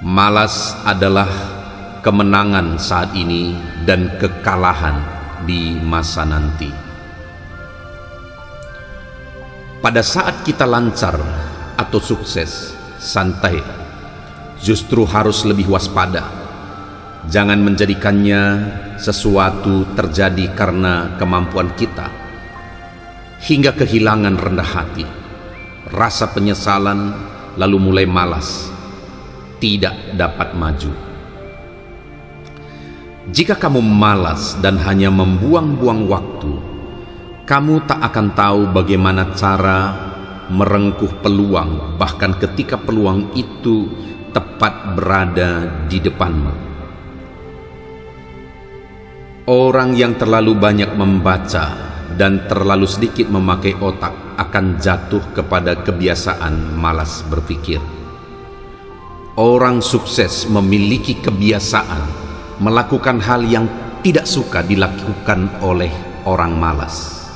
Malas adalah kemenangan saat ini dan kekalahan di masa nanti. Pada saat kita lancar atau sukses, santai, justru harus lebih waspada. Jangan menjadikannya sesuatu terjadi karena kemampuan kita, hingga kehilangan rendah hati, rasa penyesalan, lalu mulai malas, tidak dapat maju. Jika kamu malas dan hanya membuang-buang waktu, kamu tak akan tahu bagaimana cara merengkuh peluang, bahkan ketika peluang itu tepat berada di depanmu. Orang yang terlalu banyak membaca dan terlalu sedikit memakai otak akan jatuh kepada kebiasaan malas berpikir. Orang sukses memiliki kebiasaan melakukan hal yang tidak suka dilakukan oleh orang malas.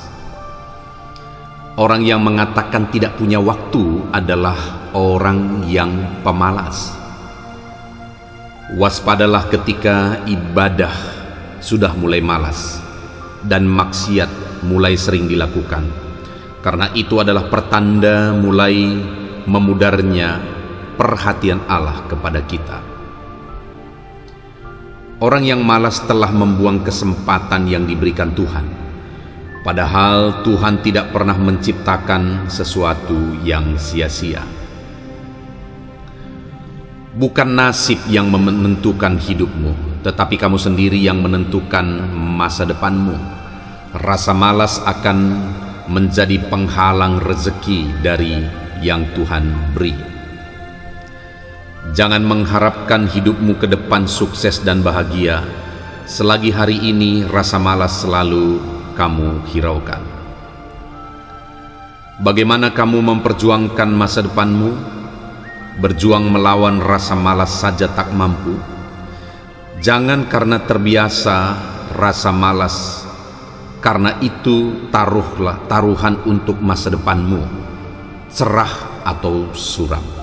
Orang yang mengatakan tidak punya waktu adalah orang yang pemalas. Waspadalah ketika ibadah sudah mulai malas dan maksiat mulai sering dilakukan, karena itu adalah pertanda mulai memudarnya perhatian Allah kepada kita. Orang yang malas telah membuang kesempatan yang diberikan Tuhan, padahal Tuhan tidak pernah menciptakan sesuatu yang sia-sia. Bukan nasib yang menentukan hidupmu, tetapi kamu sendiri yang menentukan masa depanmu. Rasa malas akan menjadi penghalang rezeki dari yang Tuhan beri. Jangan mengharapkan hidupmu ke depan sukses dan bahagia selagi hari ini rasa malas selalu kamu hiraukan. Bagaimana kamu memperjuangkan masa depanmu? Berjuang melawan rasa malas saja tak mampu. Jangan karena terbiasa rasa malas, karena itu taruhlah taruhan untuk masa depanmu, cerah atau suram.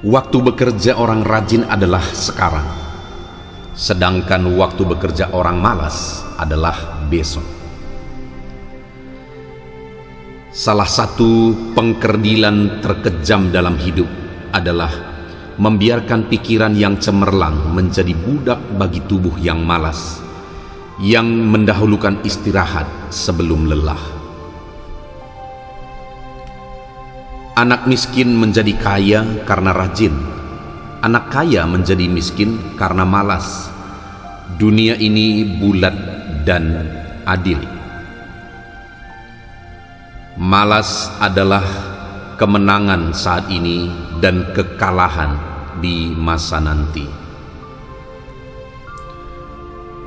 Waktu bekerja orang rajin adalah sekarang, sedangkan waktu bekerja orang malas adalah besok. Salah satu pengkerdilan terkejam dalam hidup adalah membiarkan pikiran yang cemerlang menjadi budak bagi tubuh yang malas, yang mendahulukan istirahat sebelum lelah. Anak miskin menjadi kaya karena rajin, anak kaya menjadi miskin karena malas. Dunia ini bulat dan adil. Malas adalah kemenangan saat ini dan kekalahan di masa nanti.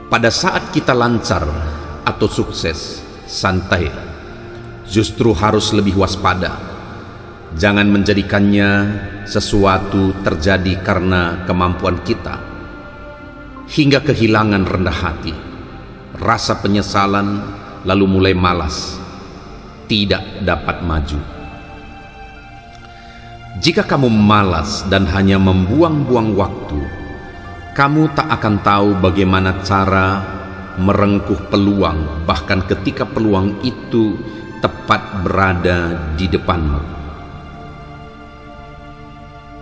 Pada saat kita lancar atau sukses, santai, justru harus lebih waspada. Jangan menjadikannya sesuatu terjadi karena kemampuan kita, hingga kehilangan rendah hati, rasa penyesalan, lalu mulai malas, tidak dapat maju. Jika kamu malas dan hanya membuang-buang waktu, kamu tak akan tahu bagaimana cara merengkuh peluang, bahkan ketika peluang itu tepat berada di depanmu.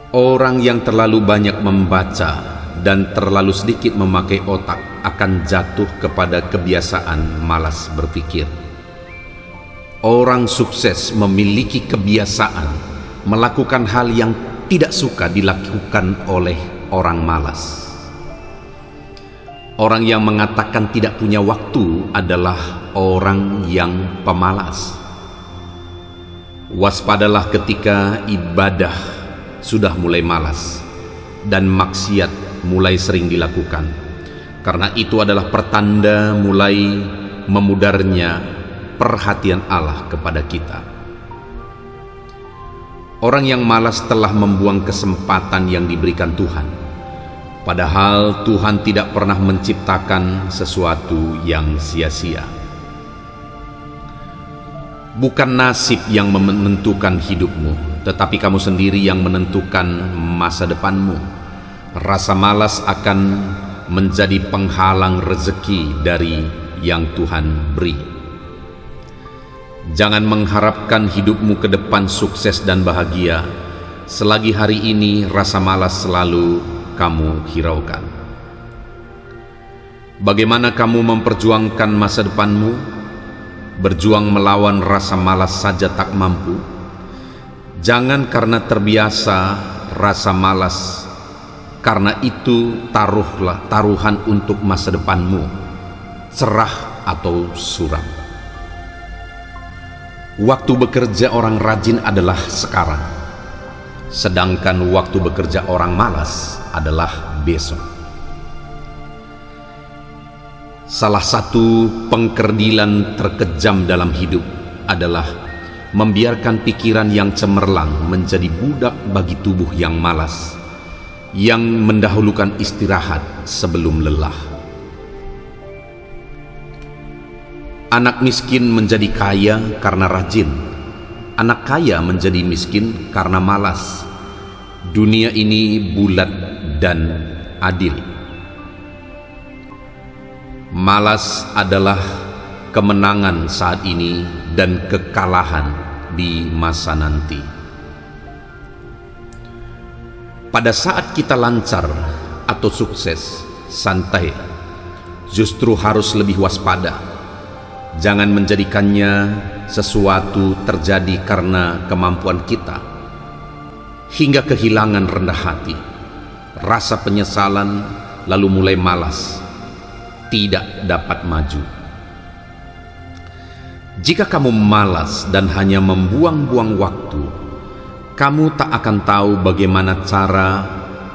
Orang yang terlalu banyak membaca dan terlalu sedikit memakai otak akan jatuh kepada kebiasaan malas berpikir. Orang sukses memiliki kebiasaan melakukan hal yang tidak suka dilakukan oleh orang malas. Orang yang mengatakan tidak punya waktu adalah orang yang pemalas. Waspadalah ketika ibadah sudah mulai malas dan maksiat mulai sering dilakukan. Karena itu adalah pertanda mulai memudarnya perhatian Allah kepada kita. Orang yang malas telah membuang kesempatan yang diberikan Tuhan. Padahal Tuhan tidak pernah menciptakan sesuatu yang sia-sia. Bukan nasib yang menentukan hidupmu, tetapi kamu sendiri yang menentukan masa depanmu. Rasa malas akan menjadi penghalang rezeki dari yang Tuhan beri. Jangan mengharapkan hidupmu ke depan sukses dan bahagia, selagi hari ini rasa malas selalu kamu hiraukan. Bagaimana kamu memperjuangkan masa depanmu? Berjuang melawan rasa malas saja tak mampu. Jangan karena terbiasa rasa malas, karena itu taruhan untuk masa depanmu, cerah atau suram. Waktu bekerja orang rajin adalah sekarang, sedangkan waktu bekerja orang malas adalah besok. Salah satu pengkerdilan terkejam dalam hidup adalah membiarkan pikiran yang cemerlang menjadi budak bagi tubuh yang malas, yang mendahulukan istirahat sebelum lelah. Anak miskin menjadi kaya karena rajin, anak kaya menjadi miskin karena malas. Dunia ini bulat dan adil. Malas adalah kemenangan saat ini dan kekalahan di masa nanti. Pada saat kita lancar atau sukses, santai, justru harus lebih waspada. Jangan menjadikannya sesuatu terjadi karena kemampuan kita, hingga kehilangan rendah hati, rasa penyesalan, lalu mulai malas, tidak dapat maju. Jika kamu malas dan hanya membuang-buang waktu, kamu tak akan tahu bagaimana cara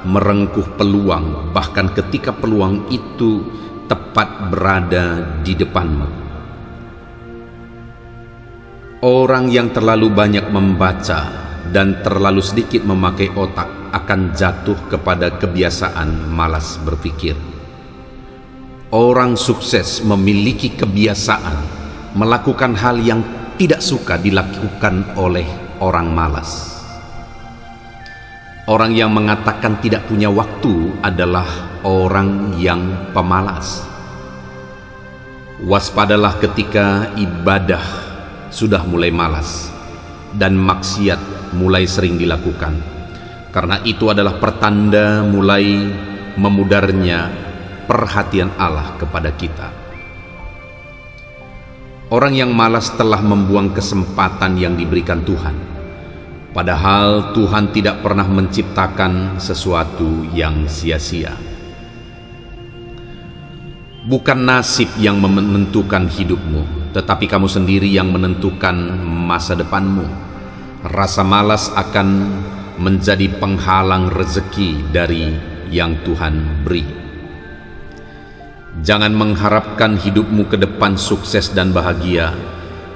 merengkuh peluang, bahkan ketika peluang itu tepat berada di depanmu. Orang yang terlalu banyak membaca dan terlalu sedikit memakai otak akan jatuh kepada kebiasaan malas berpikir. Orang sukses memiliki kebiasaan melakukan hal yang tidak suka dilakukan oleh orang malas. Orang yang mengatakan tidak punya waktu adalah orang yang pemalas. Waspadalah ketika ibadah sudah mulai malas dan maksiat mulai sering dilakukan, karena itu adalah pertanda mulai memudarnya perhatian Allah kepada kita. Orang yang malas telah membuang kesempatan yang diberikan Tuhan, padahal Tuhan tidak pernah menciptakan sesuatu yang sia-sia. Bukan nasib yang menentukan hidupmu, tetapi kamu sendiri yang menentukan masa depanmu. Rasa malas akan menjadi penghalang rezeki dari yang Tuhan beri. Jangan mengharapkan hidupmu ke depan sukses dan bahagia,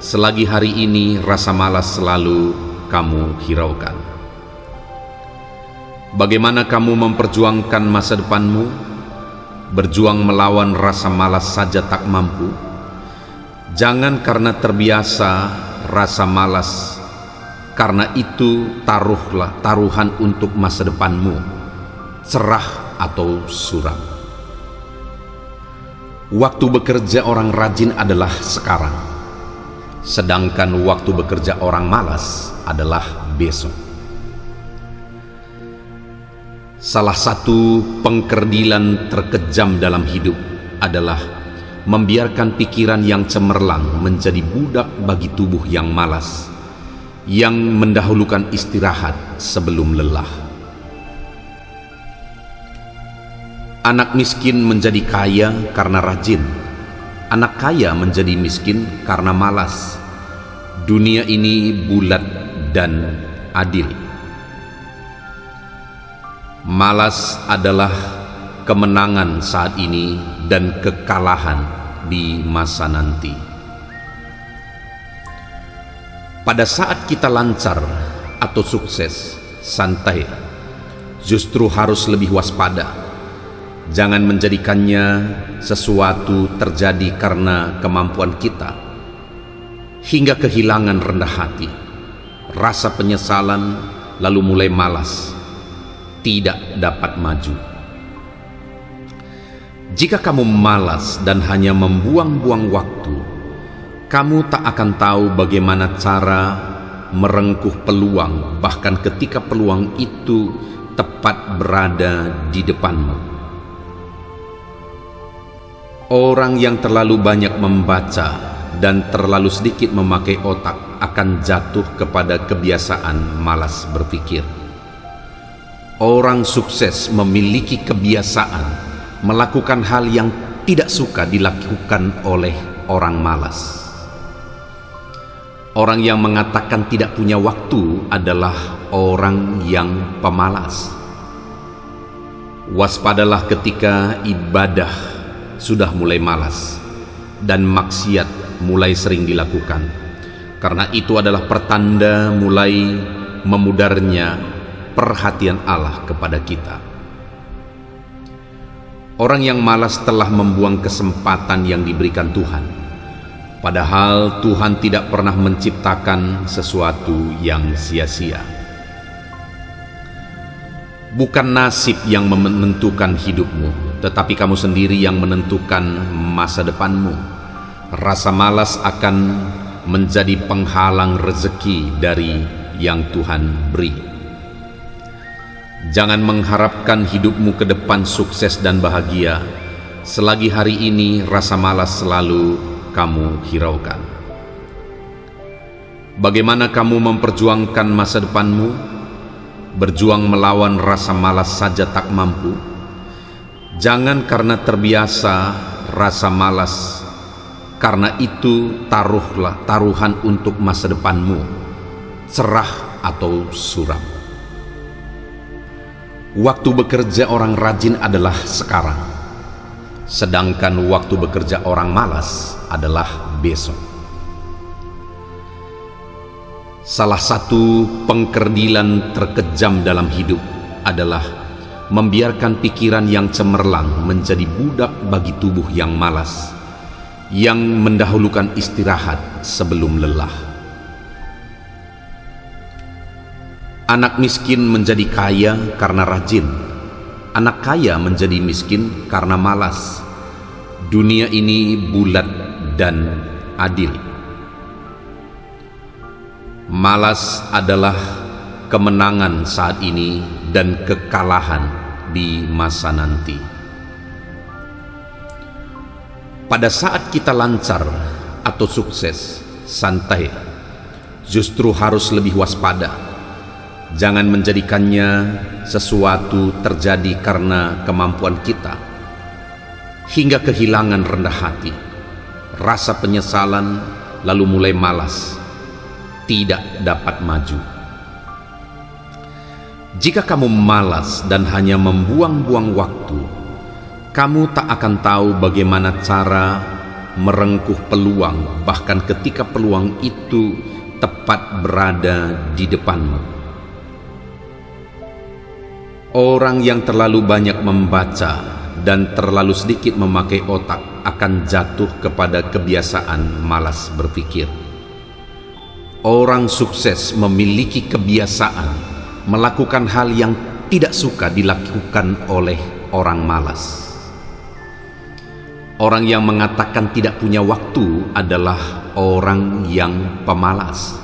selagi hari ini rasa malas selalu kamu hiraukan. Bagaimana kamu memperjuangkan masa depanmu? Berjuang melawan rasa malas saja tak mampu. Jangan karena terbiasa rasa malas, karena itu taruhan untuk masa depanmu, cerah atau suram. Waktu bekerja orang rajin adalah sekarang, sedangkan waktu bekerja orang malas adalah besok. Salah satu pengkerdilan terkejam dalam hidup adalah membiarkan pikiran yang cemerlang menjadi budak bagi tubuh yang malas, yang mendahulukan istirahat sebelum lelah. Anak miskin menjadi kaya karena rajin, anak kaya menjadi miskin karena malas. Dunia ini bulat dan adil. Malas adalah kemenangan saat ini dan kekalahan di masa nanti. Pada saat kita lancar atau sukses, santai, justru harus lebih waspada. Jangan menjadikannya sesuatu terjadi karena kemampuan kita, hingga kehilangan rendah hati, rasa penyesalan, lalu mulai malas, tidak dapat maju. Jika kamu malas dan hanya membuang-buang waktu, kamu tak akan tahu bagaimana cara merengkuh peluang, bahkan ketika peluang itu tepat berada di depanmu. Orang yang terlalu banyak membaca dan terlalu sedikit memakai otak akan jatuh kepada kebiasaan malas berpikir. Orang sukses memiliki kebiasaan melakukan hal yang tidak suka dilakukan oleh orang malas. Orang yang mengatakan tidak punya waktu adalah orang yang pemalas. Waspadalah ketika ibadah sudah mulai malas dan maksiat mulai sering dilakukan, karena itu adalah pertanda mulai memudarnya perhatian Allah kepada kita. Orang yang malas telah membuang kesempatan yang diberikan Tuhan, padahal Tuhan tidak pernah menciptakan sesuatu yang sia-sia. Bukan nasib yang menentukan hidupmu, tetapi kamu sendiri yang menentukan masa depanmu. Rasa malas akan menjadi penghalang rezeki dari yang Tuhan beri. Jangan mengharapkan hidupmu ke depan sukses dan bahagia selagi hari ini rasa malas selalu kamu hiraukan. Bagaimana kamu memperjuangkan masa depanmu? Berjuang melawan rasa malas saja tak mampu. Jangan karena terbiasa rasa malas, karena itu taruhan untuk masa depanmu, cerah atau suram. Waktu bekerja orang rajin adalah sekarang, sedangkan waktu bekerja orang malas adalah besok. Salah satu pengkerdilan terkejam dalam hidup adalah membiarkan pikiran yang cemerlang menjadi budak bagi tubuh yang malas, yang mendahulukan istirahat sebelum lelah. Anak miskin menjadi kaya karena rajin, anak kaya menjadi miskin karena malas. Dunia ini bulat dan adil. Malas adalah kemenangan saat ini dan kekalahan di masa nanti. Pada saat kita lancar atau sukses, santai, justru harus lebih waspada. Jangan menjadikannya sesuatu terjadi karena kemampuan kita, hingga kehilangan rendah hati, rasa penyesalan, lalu mulai malas, tidak dapat maju. Jika kamu malas dan hanya membuang-buang waktu, kamu tak akan tahu bagaimana cara merengkuh peluang, bahkan ketika peluang itu tepat berada di depanmu. Orang yang terlalu banyak membaca dan terlalu sedikit memakai otak akan jatuh kepada kebiasaan malas berpikir. Orang sukses memiliki kebiasaan melakukan hal yang tidak suka dilakukan oleh orang malas. Orang yang mengatakan tidak punya waktu adalah orang yang pemalas.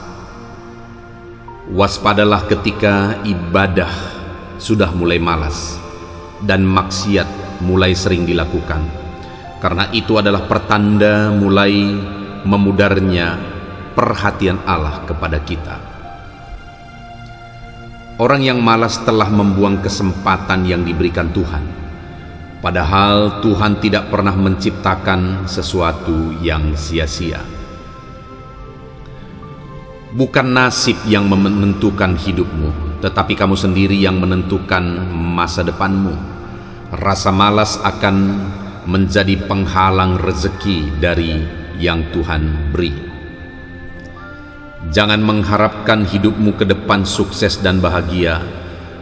Waspadalah ketika ibadah sudah mulai malas dan maksiat mulai sering dilakukan, karena itu adalah pertanda mulai memudarnya perhatian Allah kepada kita. Orang yang malas telah membuang kesempatan yang diberikan Tuhan, padahal Tuhan tidak pernah menciptakan sesuatu yang sia-sia. Bukan nasib yang menentukan hidupmu, tetapi kamu sendiri yang menentukan masa depanmu. Rasa malas akan menjadi penghalang rezeki dari yang Tuhan beri. Jangan mengharapkan hidupmu ke depan sukses dan bahagia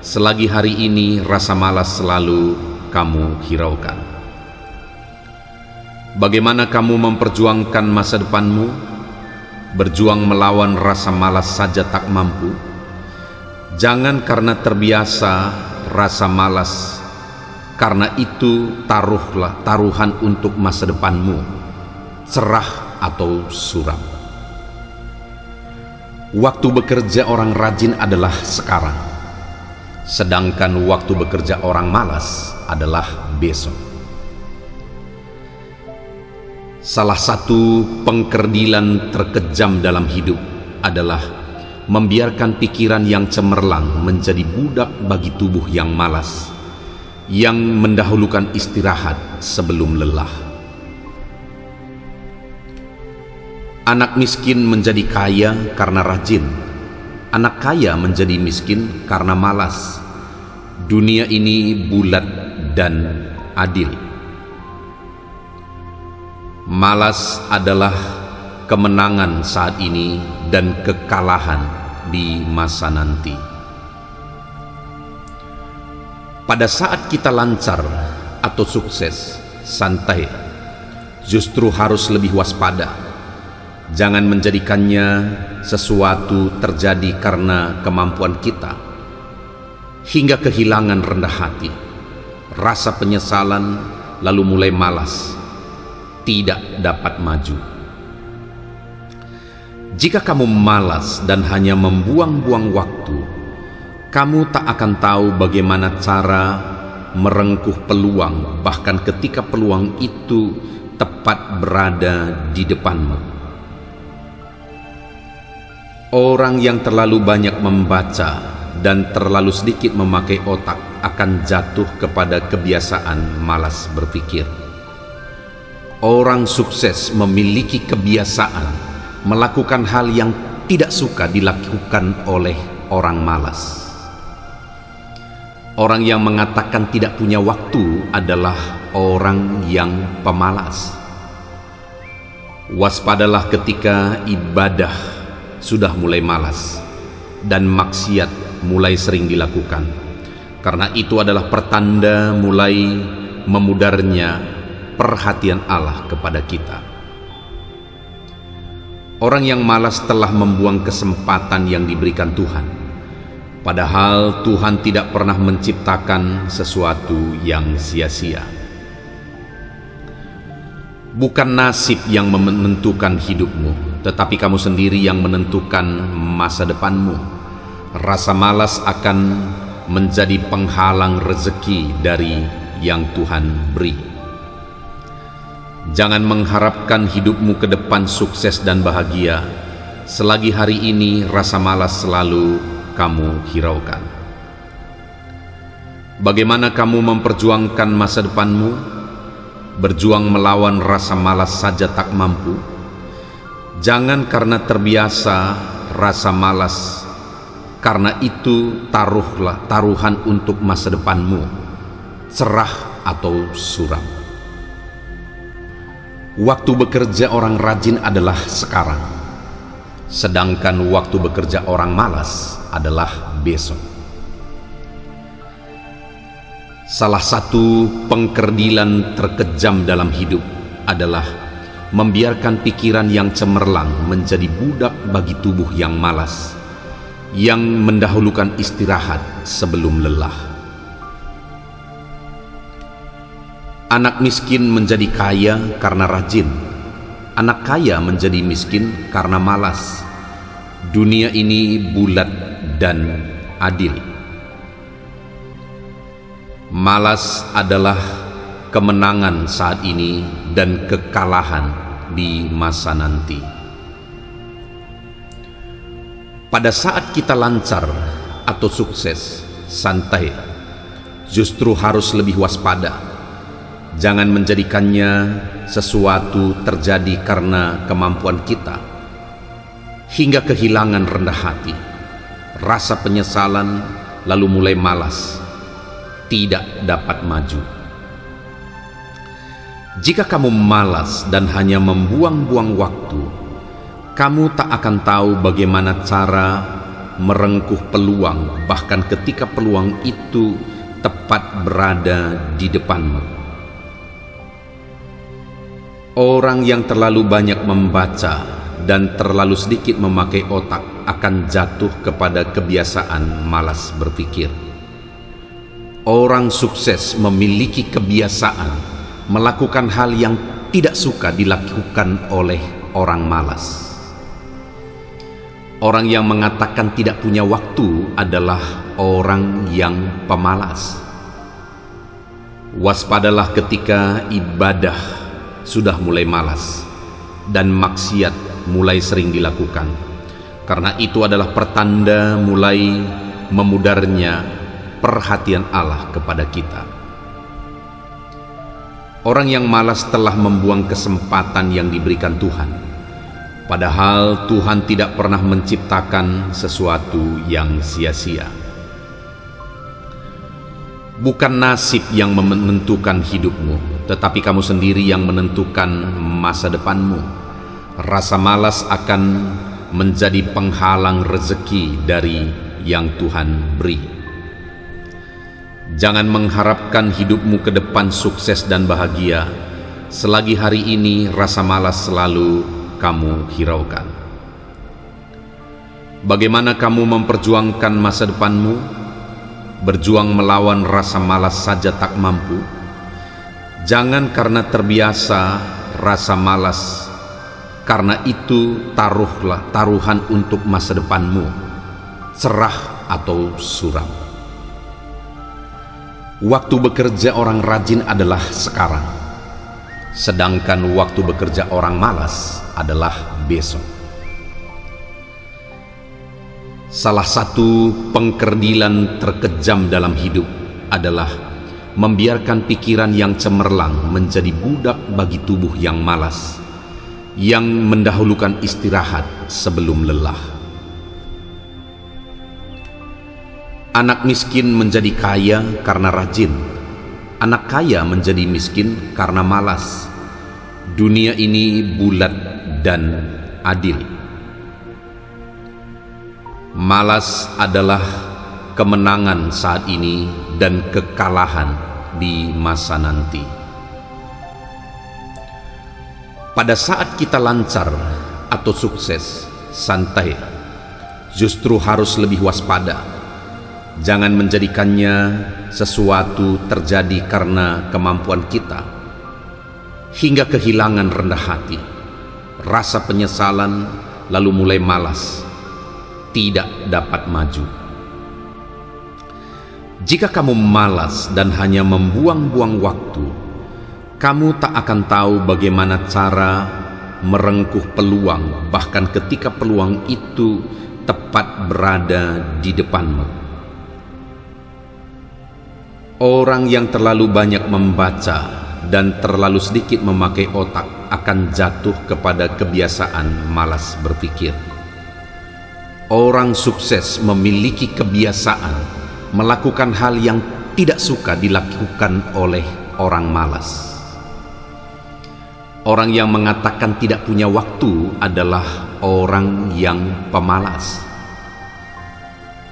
selagi hari ini rasa malas selalu kamu hiraukan. Bagaimana kamu memperjuangkan masa depanmu? Berjuang melawan rasa malas saja tak mampu. Jangan karena terbiasa rasa malas, karena itu taruhlah taruhan untuk masa depanmu, cerah atau suram. Waktu bekerja orang rajin adalah sekarang, sedangkan waktu bekerja orang malas adalah besok. Salah satu pengkerdilan terkejam dalam hidup adalah membiarkan pikiran yang cemerlang menjadi budak bagi tubuh yang malas, yang mendahulukan istirahat sebelum lelah. Anak miskin menjadi kaya karena rajin, anak kaya menjadi miskin karena malas. Dunia ini bulat dan adil. Malas adalah kemenangan saat ini dan kekalahan di masa nanti. Pada saat kita lancar atau sukses, santai, justru harus lebih waspada. Jangan menjadikannya sesuatu terjadi karena kemampuan kita, hingga kehilangan rendah hati, rasa penyesalan, lalu mulai malas, tidak dapat maju. Jika kamu malas dan hanya membuang-buang waktu, kamu tak akan tahu bagaimana cara merengkuh peluang, bahkan ketika peluang itu tepat berada di depanmu. Orang yang terlalu banyak membaca dan terlalu sedikit memakai otak akan jatuh kepada kebiasaan malas berpikir. Orang sukses memiliki kebiasaan melakukan hal yang tidak suka dilakukan oleh orang malas. Orang yang mengatakan tidak punya waktu adalah orang yang pemalas. Waspadalah ketika ibadah sudah mulai malas dan maksiat mulai sering dilakukan, karena itu adalah pertanda mulai memudarnya perhatian Allah kepada kita. Orang yang malas telah membuang kesempatan yang diberikan Tuhan, padahal Tuhan tidak pernah menciptakan sesuatu yang sia-sia. Bukan nasib yang menentukan hidupmu, tetapi kamu sendiri yang menentukan masa depanmu. Rasa malas akan menjadi penghalang rezeki dari yang Tuhan beri. Jangan mengharapkan hidupmu ke depan sukses dan bahagia selagi hari ini rasa malas selalu kamu hiraukan. Bagaimana kamu memperjuangkan masa depanmu? Berjuang melawan rasa malas saja tak mampu. Jangan karena terbiasa rasa malas, karena itu taruhlah taruhan untuk masa depanmu, cerah atau suram. Waktu bekerja orang rajin adalah sekarang, sedangkan waktu bekerja orang malas adalah besok. Salah satu pengkerdilan terkejam dalam hidup adalah membiarkan pikiran yang cemerlang menjadi budak bagi tubuh yang malas, yang mendahulukan istirahat sebelum lelah. Anak miskin menjadi kaya karena rajin, anak kaya menjadi miskin karena malas. Dunia ini bulat dan adil. Malas adalah kemenangan saat ini dan kekalahan di masa nanti. Pada saat kita lancar atau sukses, santai, justru harus lebih waspada. Jangan menjadikannya sesuatu terjadi karena kemampuan kita, hingga kehilangan rendah hati, rasa penyesalan, lalu mulai malas, tidak dapat maju. Jika kamu malas dan hanya membuang-buang waktu, kamu tak akan tahu bagaimana cara merengkuh peluang, bahkan ketika peluang itu tepat berada di depanmu. Orang yang terlalu banyak membaca dan terlalu sedikit memakai otak akan jatuh kepada kebiasaan malas berpikir. Orang sukses memiliki kebiasaan melakukan hal yang tidak suka dilakukan oleh orang malas. Orang yang mengatakan tidak punya waktu adalah orang yang pemalas. Waspadalah ketika ibadah sudah mulai malas dan maksiat mulai sering dilakukan, karena itu adalah pertanda mulai memudarnya perhatian Allah kepada kita. Orang yang malas telah membuang kesempatan yang diberikan Tuhan, padahal Tuhan tidak pernah menciptakan sesuatu yang sia-sia. Bukan nasib yang menentukan hidupmu, tetapi kamu sendiri yang menentukan masa depanmu. Rasa malas akan menjadi penghalang rezeki dari yang Tuhan beri. Jangan mengharapkan hidupmu ke depan sukses dan bahagia selagi hari ini rasa malas selalu kamu hiraukan. Bagaimana kamu memperjuangkan masa depanmu? Berjuang melawan rasa malas saja tak mampu. Jangan karena terbiasa rasa malas, karena itu taruhlah taruhan untuk masa depanmu, cerah atau suram. Waktu bekerja orang rajin adalah sekarang, sedangkan waktu bekerja orang malas adalah besok. Salah satu pengkerdilan terkejam dalam hidup adalah membiarkan pikiran yang cemerlang menjadi budak bagi tubuh yang malas, yang mendahulukan istirahat sebelum lelah. Anak miskin menjadi kaya karena rajin, anak kaya menjadi miskin karena malas. Dunia ini bulat dan adil. Malas adalah kemenangan saat ini dan kekalahan di masa nanti. Pada saat kita lancar atau sukses, santai, justru harus lebih waspada. Jangan menjadikannya sesuatu terjadi karena kemampuan kita, hingga kehilangan rendah hati, rasa penyesalan, lalu mulai malas, tidak dapat maju. Jika kamu malas dan hanya membuang-buang waktu, kamu tak akan tahu bagaimana cara merengkuh peluang, bahkan ketika peluang itu tepat berada di depanmu. Orang yang terlalu banyak membaca dan terlalu sedikit memakai otak akan jatuh kepada kebiasaan malas berpikir. Orang sukses memiliki kebiasaan melakukan hal yang tidak suka dilakukan oleh orang malas. Orang yang mengatakan tidak punya waktu adalah orang yang pemalas.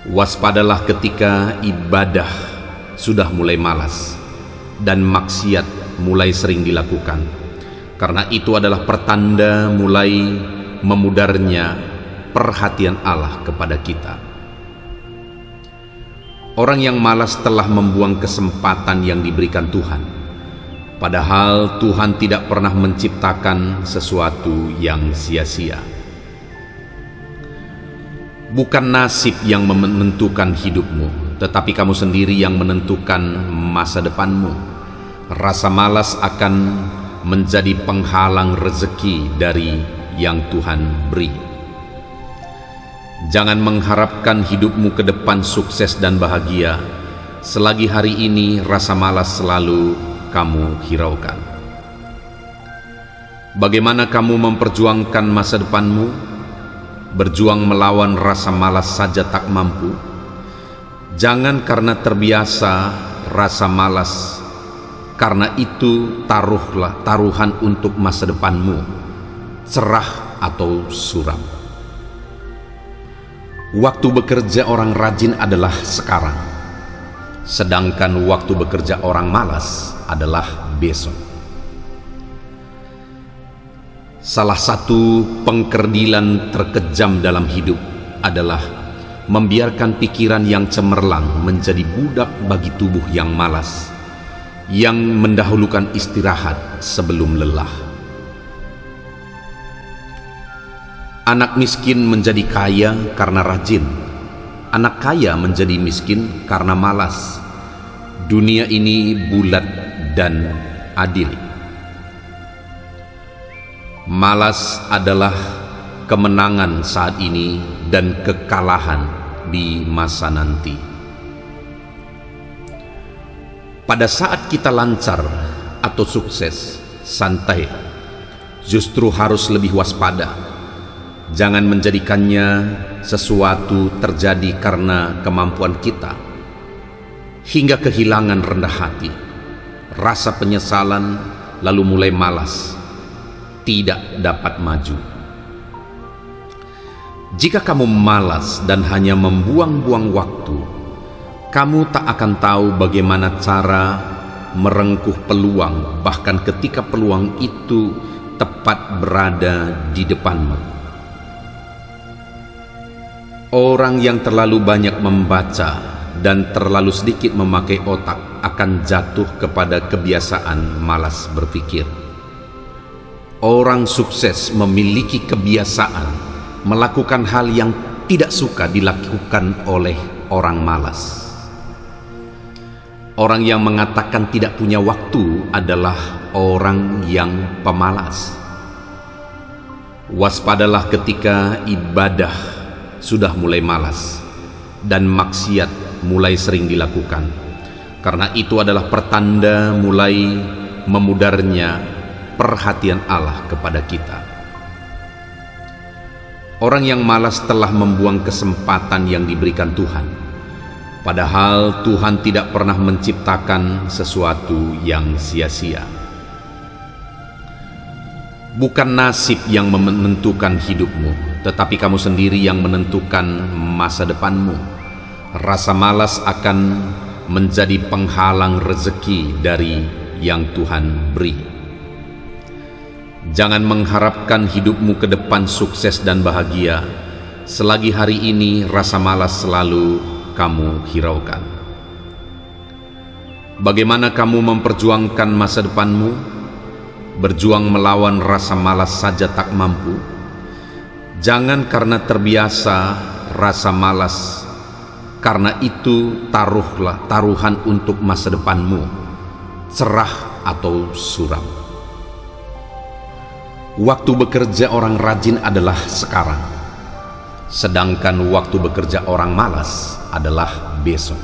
Waspadalah ketika ibadah sudah mulai malas dan maksiat mulai sering dilakukan, karena itu adalah pertanda mulai memudarnya perhatian Allah kepada kita. Orang yang malas telah membuang kesempatan yang diberikan Tuhan, padahal Tuhan tidak pernah menciptakan sesuatu yang sia-sia. Bukan nasib yang menentukan hidupmu, tetapi kamu sendiri yang menentukan masa depanmu. Rasa malas akan menjadi penghalang rezeki dari yang Tuhan beri. Jangan mengharapkan hidupmu ke depan sukses dan bahagia selagi hari ini rasa malas selalu kamu hiraukan. Bagaimana kamu memperjuangkan masa depanmu? berjuang melawan rasa malas saja tak mampu. Jangan karena terbiasa rasa malas, karena itu taruhlah taruhan untuk masa depanmu, cerah atau suram. Waktu bekerja orang rajin adalah sekarang, sedangkan waktu bekerja orang malas adalah besok. Salah satu pengkerdilan terkejam dalam hidup adalah membiarkan pikiran yang cemerlang menjadi budak bagi tubuh yang malas, yang mendahulukan istirahat sebelum lelah. Anak miskin menjadi kaya karena rajin, anak kaya menjadi miskin karena malas. Dunia ini bulat dan adil. Malas adalah kemenangan saat ini dan kekalahan di masa nanti. Pada saat kita lancar atau sukses, santai, justru harus lebih waspada. Jangan menjadikannya sesuatu terjadi karena kemampuan kita, hingga kehilangan rendah hati, rasa penyesalan, lalu mulai malas, tidak dapat maju. Jika kamu malas dan hanya membuang-buang waktu, kamu tak akan tahu bagaimana cara merengkuh peluang, bahkan ketika peluang itu tepat berada di depanmu. Orang yang terlalu banyak membaca dan terlalu sedikit memakai otak akan jatuh kepada kebiasaan malas berpikir. Orang sukses memiliki kebiasaan melakukan hal yang tidak suka dilakukan oleh orang malas. Orang yang mengatakan tidak punya waktu adalah orang yang pemalas. Waspadalah ketika ibadah sudah mulai malas dan maksiat mulai sering dilakukan, karena itu adalah pertanda mulai memudarnya perhatian Allah kepada kita. Orang yang malas telah membuang kesempatan yang diberikan Tuhan, padahal Tuhan tidak pernah menciptakan sesuatu yang sia-sia. Bukan nasib yang menentukan hidupmu, tetapi kamu sendiri yang menentukan masa depanmu. Rasa malas akan menjadi penghalang rezeki dari yang Tuhan beri. Jangan mengharapkan hidupmu ke depan sukses dan bahagia selagi hari ini rasa malas selalu kamu hiraukan. Bagaimana kamu memperjuangkan masa depanmu? Berjuang melawan rasa malas saja tak mampu. Jangan karena terbiasa rasa malas, karena itu taruhlah taruhan untuk masa depanmu, cerah atau suram. Waktu bekerja orang rajin adalah sekarang, sedangkan waktu bekerja orang malas adalah besok.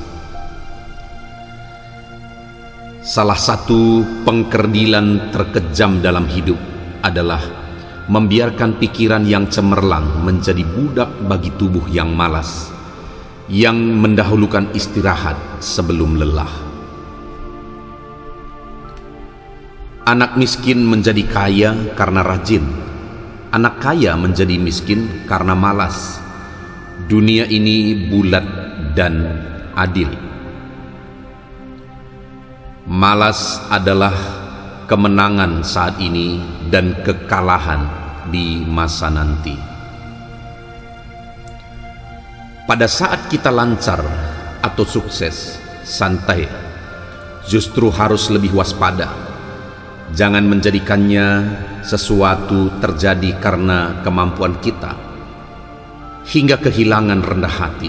Salah satu pengkerdilan terkejam dalam hidup adalah membiarkan pikiran yang cemerlang menjadi budak bagi tubuh yang malas, yang mendahulukan istirahat sebelum lelah. Anak miskin menjadi kaya karena rajin, anak kaya menjadi miskin karena malas. Dunia ini bulat dan adil. Malas adalah kemenangan saat ini dan kekalahan di masa nanti. Pada saat kita lancar atau sukses, santai, justru harus lebih waspada. Jangan menjadikannya sesuatu terjadi karena kemampuan kita, hingga kehilangan rendah hati,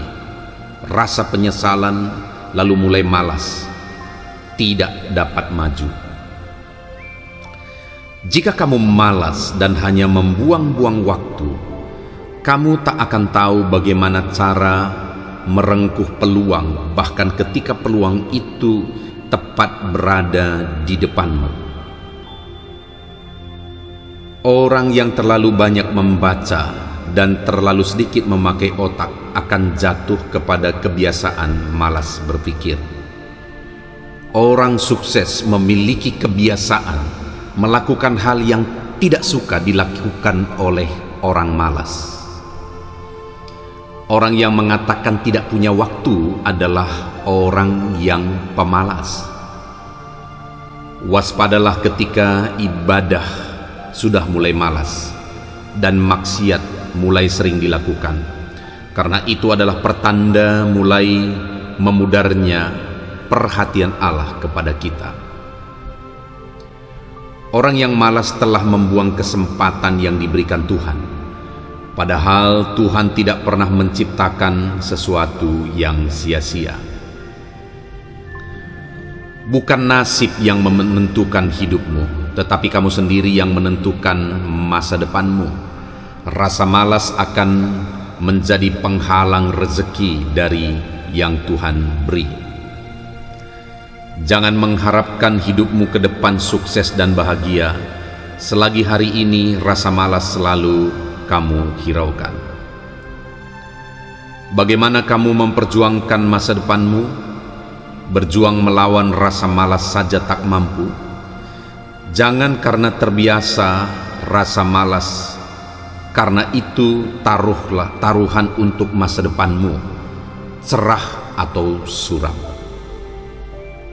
rasa penyesalan, lalu mulai malas, tidak dapat maju. Jika kamu malas dan hanya membuang-buang waktu, kamu tak akan tahu bagaimana cara merengkuh peluang, bahkan ketika peluang itu tepat berada di depanmu. Orang yang terlalu banyak membaca dan terlalu sedikit memakai otak akan jatuh kepada kebiasaan malas berpikir. Orang sukses memiliki kebiasaan melakukan hal yang tidak suka dilakukan oleh orang malas. Orang yang mengatakan tidak punya waktu adalah orang yang pemalas. Waspadalah ketika ibadah sudah mulai malas dan maksiat mulai sering dilakukan, karena itu adalah pertanda mulai memudarnya perhatian Allah kepada kita. Orang yang malas telah membuang kesempatan yang diberikan Tuhan. Padahal Tuhan tidak pernah menciptakan sesuatu yang sia-sia. Bukan nasib yang menentukan hidupmu, tetapi kamu sendiri yang menentukan masa depanmu. Rasa malas akan menjadi penghalang rezeki dari yang Tuhan beri. Jangan mengharapkan hidupmu ke depan sukses dan bahagia selagi hari ini rasa malas selalu kamu hiraukan. Bagaimana kamu memperjuangkan masa depanmu? Berjuang melawan rasa malas saja tak mampu. Jangan karena terbiasa rasa malas, karena itu taruhan untuk masa depanmu, cerah atau suram.